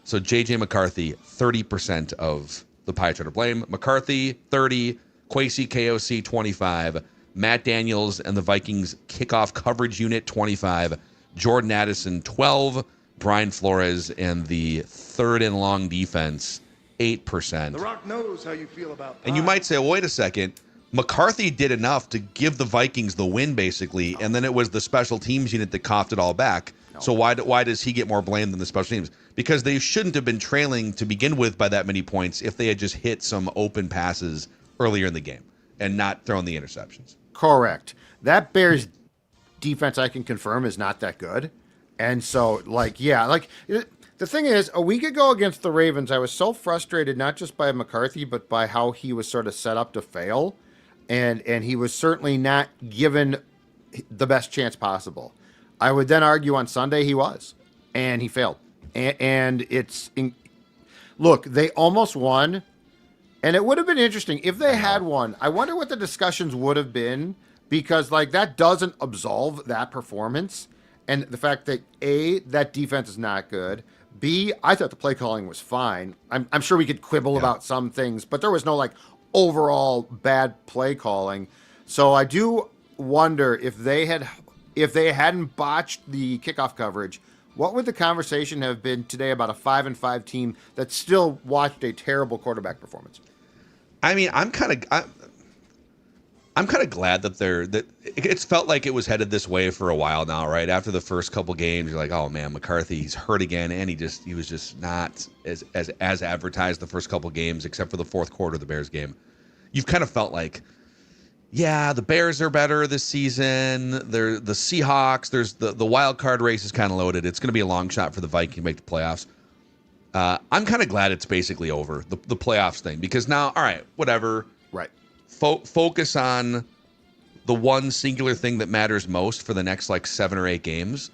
So J.J. McCarthy, 30% of the pie chart of blame. McCarthy, 30. Kwesi KOC, 25. Matt Daniels and the Vikings kickoff coverage unit, 25. Jordan Addison, 12. Brian Flores and the third and long defense, 8%. The Rock knows how you feel about pie. And you might say, well, wait a second. McCarthy did enough to give the Vikings the win, basically, and then it was the special teams unit that coughed it all back. So why does he get more blame than the special teams? Because they shouldn't have been trailing to begin with by that many points if they had just hit some open passes earlier in the game and not thrown the interceptions. correct. That Bears defense, I can confirm, is not that good. And so, the thing is, a week ago against the Ravens, I was so frustrated, not just by McCarthy, but by how he was sort of set up to fail. And he was certainly not given the best chance possible. I would then argue on Sunday he was, and he failed. Look, they almost won, and it would have been interesting if they had won. I wonder what the discussions would have been, because that doesn't absolve that performance. And the fact that A, that defense is not good. B, I thought the play calling was fine. I'm sure we could quibble about some things, but there was no overall bad play calling. So I do wonder if they hadn't botched the kickoff coverage, what would the conversation have been today about a 5-5 team that still watched a terrible quarterback performance? I mean, I'm kind of glad that it's felt like it was headed this way for a while now, right? After the first couple games, you're like, oh man, McCarthy, he's hurt again, and he was just not as advertised the first couple games, except for the fourth quarter of the Bears game. You've kind of felt like, yeah, the Bears are better this season. They're the Seahawks. There's the wild card race is kind of loaded. It's going to be a long shot for the Vikings to make the playoffs. I'm kind of glad it's basically over, the playoffs thing, because now, all right, whatever. Right. Focus on the one singular thing that matters most for the next 7 or 8 games,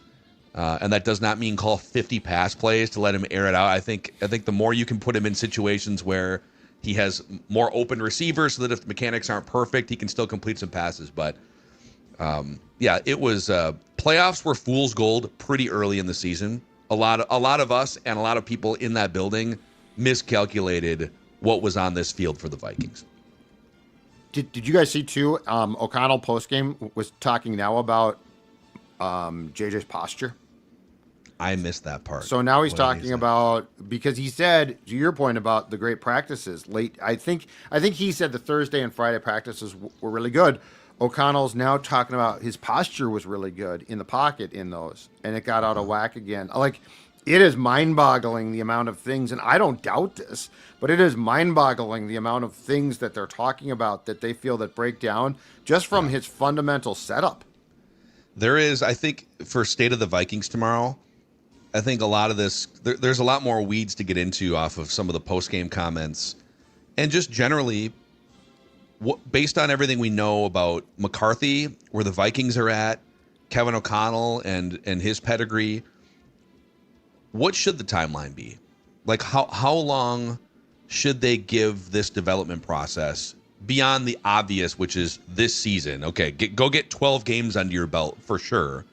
and that does not mean call 50 pass plays to let him air it out. I think the more you can put him in situations where he has more open receivers, so that if the mechanics aren't perfect, he can still complete some passes. But it was playoffs were fool's gold pretty early in the season. A lot of us and a lot of people in that building miscalculated what was on this field for the Vikings. Did you guys see too? O'Connell postgame was talking now about JJ's posture. I missed that part. So now he's What did he talking say? about, because he said, to your point about the great practices late. I think he said the Thursday and Friday practices were really good. O'Connell's now talking about his posture was really good in the pocket in those, and it got out of whack again. It is mind-boggling the amount of things, and I don't doubt this, but it is mind-boggling the amount of things that they're talking about that they feel that break down just from his fundamental setup. There is, I think, for State of the Vikings tomorrow, I think a lot of this, there's a lot more weeds to get into off of some of the post-game comments. And just generally, based on everything we know about McCarthy, where the Vikings are at, Kevin O'Connell and his pedigree, what should the timeline be? How long should they give this development process beyond the obvious, which is this season? Okay, go get 12 games under your belt for sure.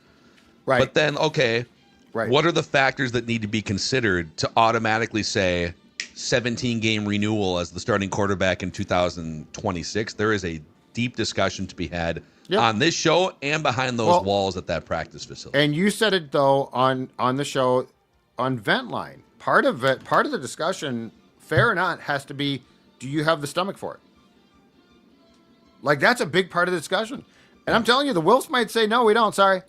Right. But then, okay, Right. what are the factors that need to be considered to automatically say 17-game renewal as the starting quarterback in 2026. There is a deep discussion to be had on this show and behind those walls at that practice facility. And you said it, though, on the show on Ventline. Part of the discussion, fair or not, has to be, do you have the stomach for it? Like, that's a big part of the discussion. And I'm telling you, the Wilfs might say, no, we don't. Sorry.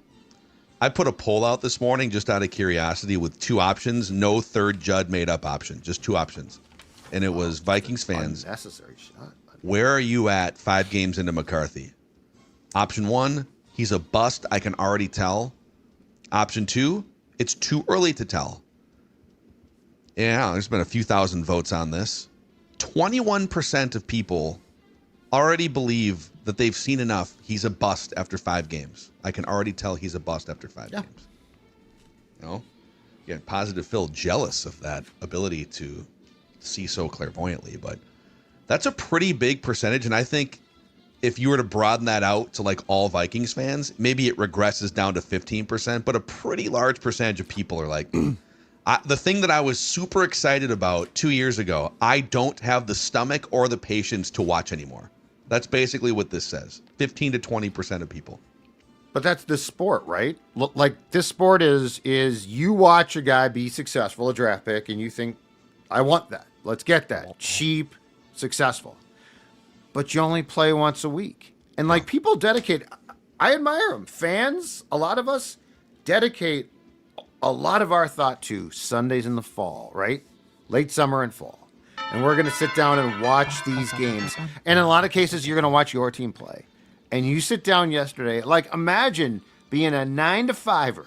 I put a poll out this morning just out of curiosity with 2 options. No third Judd made-up option. Just 2 options. And it was Vikings fans. Unnecessary shot. Where are you at 5 games into McCarthy? Option 1, he's a bust. I can already tell. Option 2, it's too early to tell. Yeah, there's been a few thousand votes on this. 21% of people already believe that they've seen enough. He's a bust after 5 games. I can already tell he's a bust after 5 games. You know? Again, Positive Phil jealous of that ability to see so clairvoyantly, but that's a pretty big percentage. And I think if you were to broaden that out to like all Vikings fans, maybe it regresses down to 15%, but a pretty large percentage of people are like, the thing that I was super excited about 2 years ago, I don't have the stomach or the patience to watch anymore. That's basically what this says. 15 to 20% of people. But that's this sport, right? Like, this sport is you watch a guy be successful, a draft pick, and you think, I want that. Let's get that. Cheap, successful. But you only play once a week. And, like, people dedicate, I admire them. Fans, a lot of us, dedicate a lot of our thought to Sundays in the fall, right? Late summer and fall. And we're going to sit down and watch these games. And in a lot of cases, you're going to watch your team play. And you sit down yesterday, like, imagine being a 9-to-5er,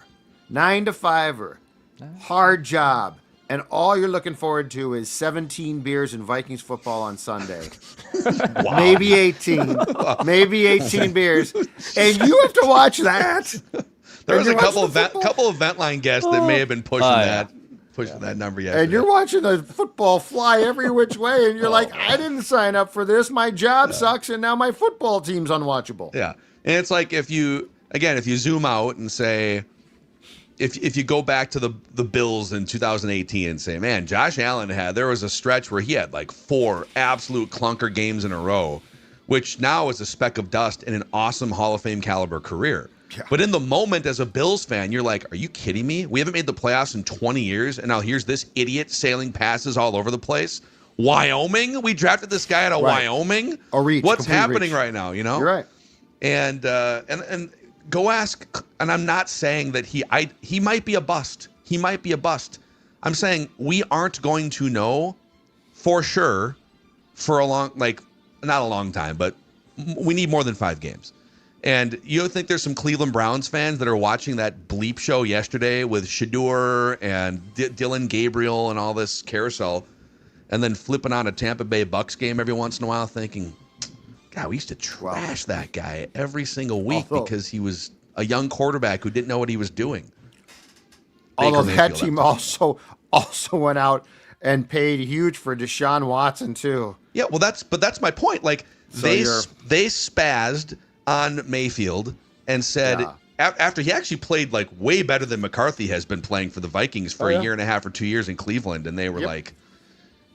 hard job, and all you're looking forward to is 17 beers and Vikings football on Sunday. Wow. Maybe 18 beers. And you have to watch that. There was a couple of Ventline guests that may have been pushing that number yesterday. And you're watching the football fly every which way, and you're like, I didn't sign up for this. My job sucks, and now my football team's unwatchable. Yeah. And it's like if you zoom out and say, if you go back to the Bills in 2018 and say, man, Josh Allen there was a stretch where he had like 4 absolute clunker games in a row, which now is a speck of dust in an awesome Hall of Fame caliber career. Yeah. But in the moment, as a Bills fan, you're like, are you kidding me? We haven't made the playoffs in 20 years, and now here's this idiot sailing passes all over the place. Wyoming? We drafted this guy out of Wyoming? A reach. What's happening right now, you know? You're right. And go ask, and I'm not saying that he might be a bust. He might be a bust. I'm saying we aren't going to know for sure for not a long time, but we need more than 5 games. And you think there's some Cleveland Browns fans that are watching that bleep show yesterday with Shador and Dylan Gabriel and all this carousel, and then flipping on a Tampa Bay Bucks game every once in a while thinking, God, we used to trash that guy every single week because he was a young quarterback who didn't know what he was doing. Although that team also went out and paid huge for Deshaun Watson too. Yeah, well, that's my point. Like, they spazzed on Mayfield and said after he actually played like way better than McCarthy has been playing for the Vikings for a year and a half or 2 years in Cleveland, and they were like,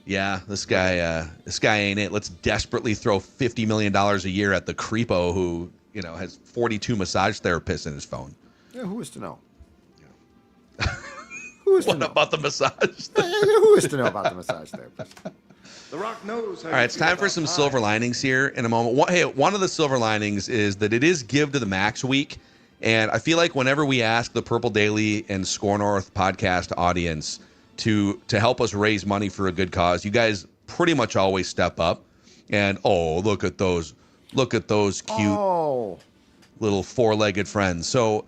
yeah, this guy ain't it. Let's desperately throw $50 million a year at the creepo who has 42 massage therapists in his phone. Yeah, who is to know? What about the massage? Who is to know about the massage therapist? The Rock knows. All right, it's time for some silver linings here in a moment. One of the silver linings is that it is Give to the Max week, and I feel like whenever we ask the Purple Daily and Score North podcast audience to help us raise money for a good cause, you guys pretty much always step up. And look at those cute little 4-legged friends. So,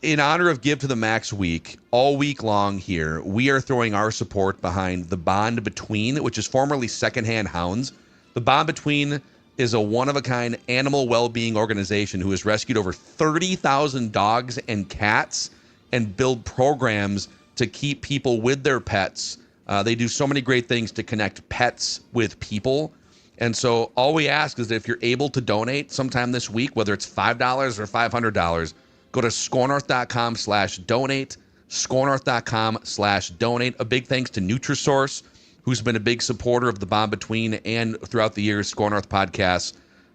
in honor of Give to the Max week, all week long here, we are throwing our support behind the Bond Between, which is formerly Secondhand Hounds. The Bond Between is a one-of-a-kind animal well-being organization who has rescued over 30,000 dogs and cats and build programs to keep people with their pets. They do so many great things to connect pets with people. And so all we ask is that if you're able to donate sometime this week, whether it's $5 or $500, go to scorenorth.com/donate, scorenorth.com/donate. A big thanks to Nutrisource who's been a big supporter of the Bomb Between and throughout the years, Score North podcasts.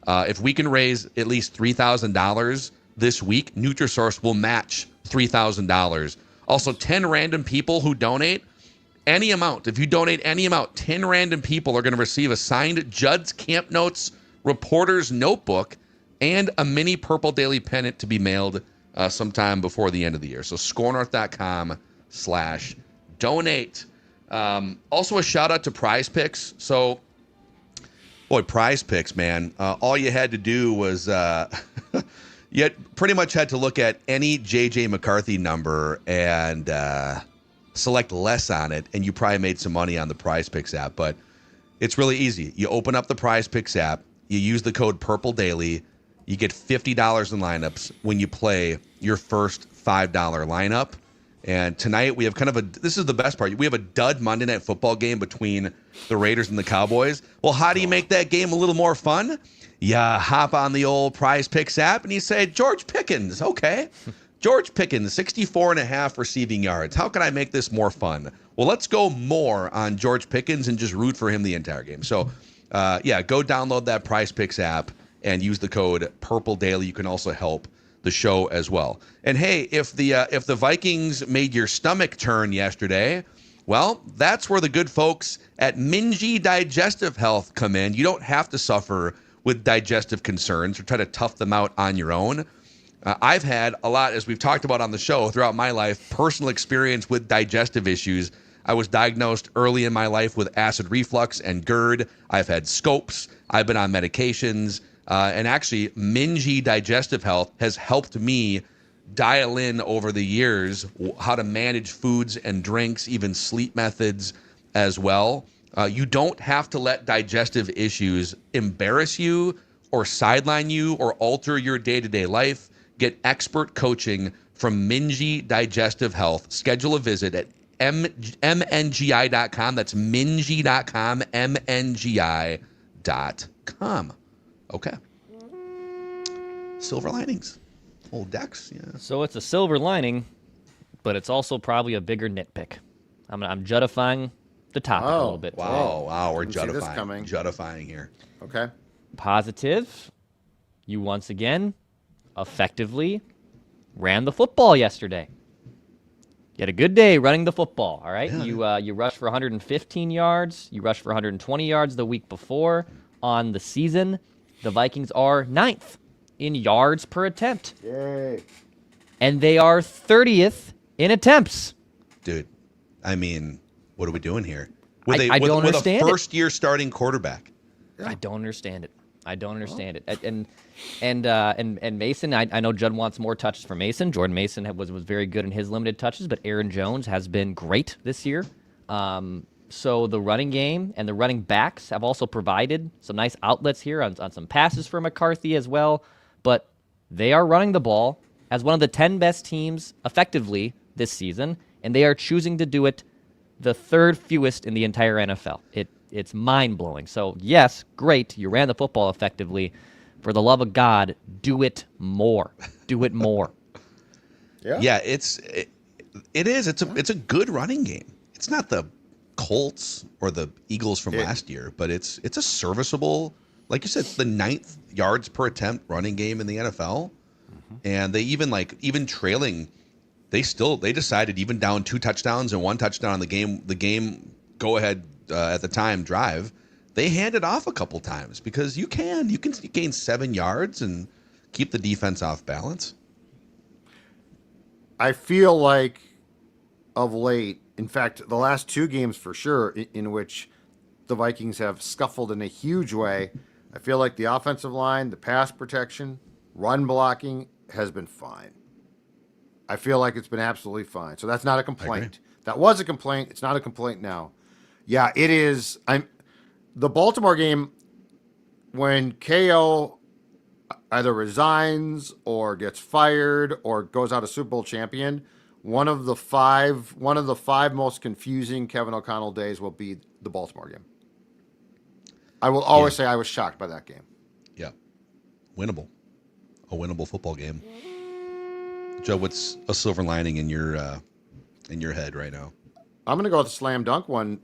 If we can raise at least $3,000 this week, Nutrisource will match $3,000. Also, 10 random people who donate any amount. If you donate any amount, 10 random people are going to receive a signed Judd's Camp Notes reporter's notebook and a mini Purple Daily pennant to be mailed sometime before the end of the year. So scorenorth.com/donate. Also a shout out to Prize Picks. So, boy, Prize Picks, man. All you had to do was you pretty much had to look at any JJ McCarthy number and select less on it, and you probably made some money on the Prize Picks app. But it's really easy. You open up the Prize Picks app, you use the code Purple Daily, you get $50 in lineups when you play your first $5 lineup. And tonight we have this is the best part. We have a dud Monday Night Football game between the Raiders and the Cowboys. Well, how do you make that game a little more fun? You hop on the old Prize Picks app and you say, George Pickens, okay. George Pickens, 64.5 receiving yards. How can I make this more fun? Well, let's go more on George Pickens and just root for him the entire game. So, go download that Prize Picks app and use the code Purple Daily. You can also help the show as well. And hey, if the Vikings made your stomach turn yesterday, well, that's where the good folks at Minji Digestive Health come in. You don't have to suffer with digestive concerns or try to tough them out on your own. I've had a lot, as we've talked about on the show throughout my life, personal experience with digestive issues. I was diagnosed early in my life with acid reflux and GERD. I've had scopes. I've been on medications. And actually, Minji Digestive Health has helped me dial in over the years how to manage foods and drinks, even sleep methods as well. You don't have to let digestive issues embarrass you or sideline you or alter your day-to-day life. Get expert coaching from Minji Digestive Health. Schedule a visit at mngi.com. That's minji.com, mngi.com. Okay. Silver linings. Old Dex, yeah. So it's a silver lining, but it's also probably a bigger nitpick. I'm juddifying the topic a little bit. Wow, we're Didn't see this juddifying. coming. Juddifying here. Okay. Positive, you once again effectively ran the football yesterday. You had a good day running the football, all right? Yeah. You rushed for 115 yards. You rushed for 120 yards the week before. On the season, the Vikings are 9th in yards per attempt. Yay. And they are 30th in attempts. Dude, I mean, what are we doing here? I don't understand with a first-year starting quarterback. Yeah. I don't understand it. And Mason, I know Judd wants more touches for Mason. Jordan Mason was very good in his limited touches, but Aaron Jones has been great this year. So the running game and the running backs have also provided some nice outlets here on some passes for McCarthy as well. But they are running the ball as one of the 10 best teams effectively this season, and they are choosing to do it the third fewest in the entire NFL. It's mind-blowing. So, yes, great, you ran the football effectively. For the love of God, do it more. Do it more. Yeah, it is. It's a good running game. It's not the Colts or the Eagles from last year, but it's a serviceable, like you said, it's the 9th yards per attempt running game in the NFL. Mm-hmm. And they even trailing, they decided even down 2 touchdowns and 1 touchdown on the game go ahead at the time drive, they handed off a couple times because you can gain 7 yards and keep the defense off balance. I feel like of late, in fact, the last 2 games for sure, in which the Vikings have scuffled in a huge way, I feel like the offensive line, the pass protection, run blocking has been fine. I feel like it's been absolutely fine. So that's not a complaint. That was a complaint. It's not a complaint now. Yeah, it is. The Baltimore game, when KO either resigns or gets fired or goes out a Super Bowl champion, one of the five most confusing Kevin O'Connell days will be the Baltimore game. I will always say I was shocked by that game. Yeah. Winnable. A winnable football game. Joe, what's a silver lining in your head right now? I'm going to go with the slam dunk one.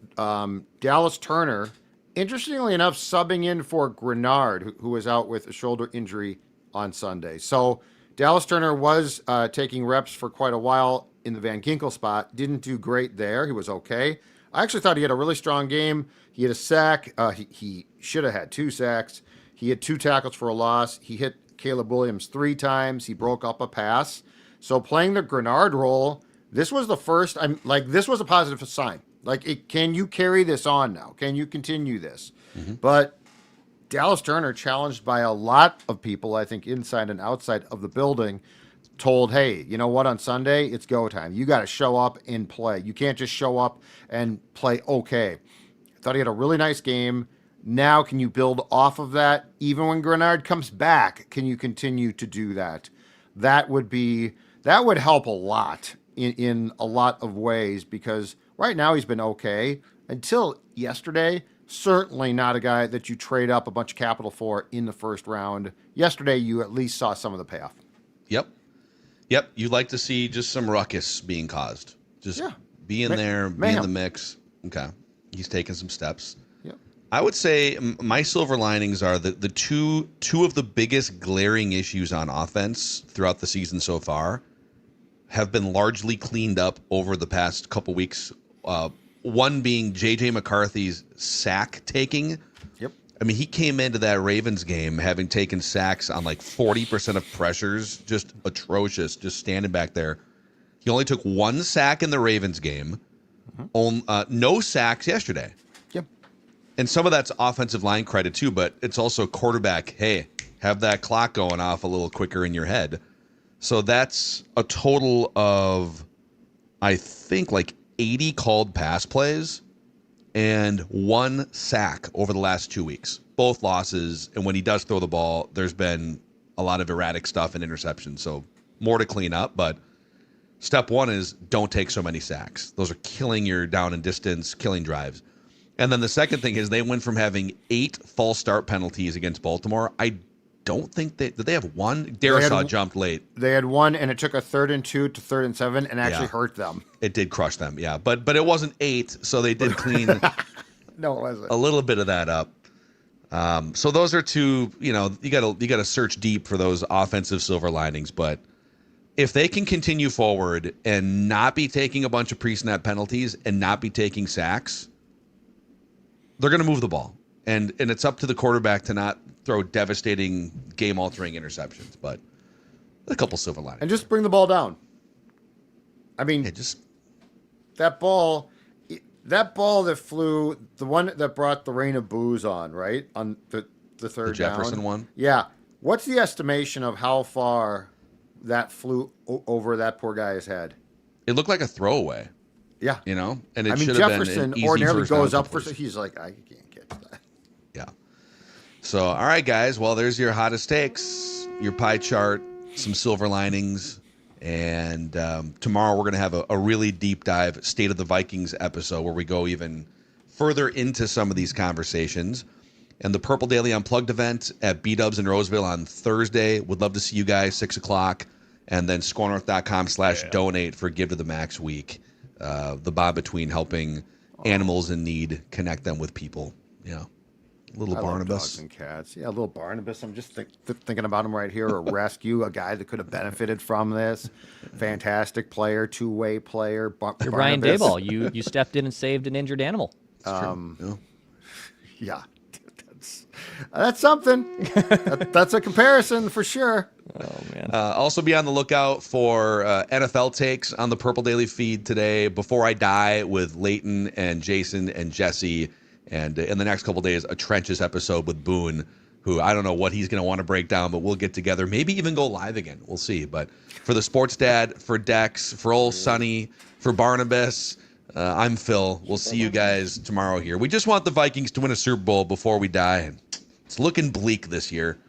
Dallas Turner, interestingly enough, subbing in for Grenard, who was out with a shoulder injury on Sunday. So Dallas Turner was taking reps for quite a while in the Van Ginkel spot. Didn't do great there. He was okay. I actually thought he had a really strong game. He had a sack. He should have had 2 sacks. He had 2 tackles for a loss. He hit Caleb Williams 3 times. He broke up a pass. So playing the Grenard role, this was the first. This was a positive sign. Can you carry this on now? Can you continue this? Mm-hmm. But Dallas Turner, challenged by a lot of people, I think inside and outside of the building, told, hey, you know what, on Sunday, it's go time. You got to show up and play. You can't just show up and play okay. I thought he had a really nice game. Now, can you build off of that? Even when Grenard comes back, can you continue to do that? That would help a lot in a lot of ways, because right now he's been okay. Until yesterday, certainly not a guy that you trade up a bunch of capital for in the first round. Yesterday, you at least saw some of the payoff. Yep. You'd like to see just some ruckus being caused. Just be in there, be in the mix. Okay. He's taking some steps. Yep. I would say my silver linings are the two of the biggest glaring issues on offense throughout the season so far have been largely cleaned up over the past couple weeks. One being J.J. McCarthy's sack taking. Yep. I mean, he came into that Ravens game having taken sacks on 40% of pressures, just atrocious, just standing back there. He only took 1 sack in the Ravens game, no sacks yesterday. Yep. And some of that's offensive line credit too, but it's also quarterback, hey, have that clock going off a little quicker in your head. So that's a total of, I think, 80 called pass plays and 1 sack over the last 2 weeks. Both losses, and when he does throw the ball, there's been a lot of erratic stuff and interceptions. So more to clean up, but step 1 is don't take so many sacks. Those are killing your down and distance, killing drives. And then the second thing is they went from having 8 false start penalties against Baltimore. I don't think did they have 1? Darisaw jumped late. They had 1, and it took a 3rd and 2 to 3rd and 7 and actually hurt them. It did crush them, yeah. But it wasn't 8, so they did clean No, it wasn't. a little bit of that up. So those are two, you gotta search deep for those offensive silver linings. But if they can continue forward and not be taking a bunch of pre-snap penalties and not be taking sacks, they're gonna move the ball. And it's up to the quarterback to not throw devastating game-altering interceptions, but a couple silver linings. And just bring the ball down. I mean, that ball that flew, the one that brought the rain of booze on, right? On the third the Jefferson down. one? Yeah. What's the estimation of how far that flew over that poor guy's head? It looked like a throwaway. Yeah. And it should have Jefferson been an easy ordinarily first goes down up for, completion. he's like, I can't get to that. Yeah. So, all right, guys. Well, there's your hottest takes, your pie chart, some silver linings. And tomorrow we're going to have a really deep dive State of the Vikings episode where we go even further into some of these conversations. And the Purple Daily Unplugged event at B-Dubs in Roseville on Thursday. Would love to see you guys, 6 o'clock. And then scorenorth.com/donate for Give to the Max week. The bob between helping animals in need, connect them with people. Yeah. Little I Barnabas. love dogs and cats. Yeah, little Barnabas. I'm just thinking about him right here. A rescue, a guy that could have benefited from this. Fantastic player, two-way player. You're Brian Daboll. You stepped in and saved an injured animal. Yeah. That's something. That's a comparison for sure. Oh, man. Also be on the lookout for NFL takes on the Purple Daily feed today. Before I Die with Leighton and Jason and Jesse. And in the next couple days, a Trenches episode with Boone, who I don't know what he's going to want to break down, but we'll get together. Maybe even go live again. We'll see. But for the Sports Dad, for Dex, for old Sonny, for Barnabas, I'm Phil. We'll see you guys tomorrow here. We just want the Vikings to win a Super Bowl before we die. It's looking bleak this year.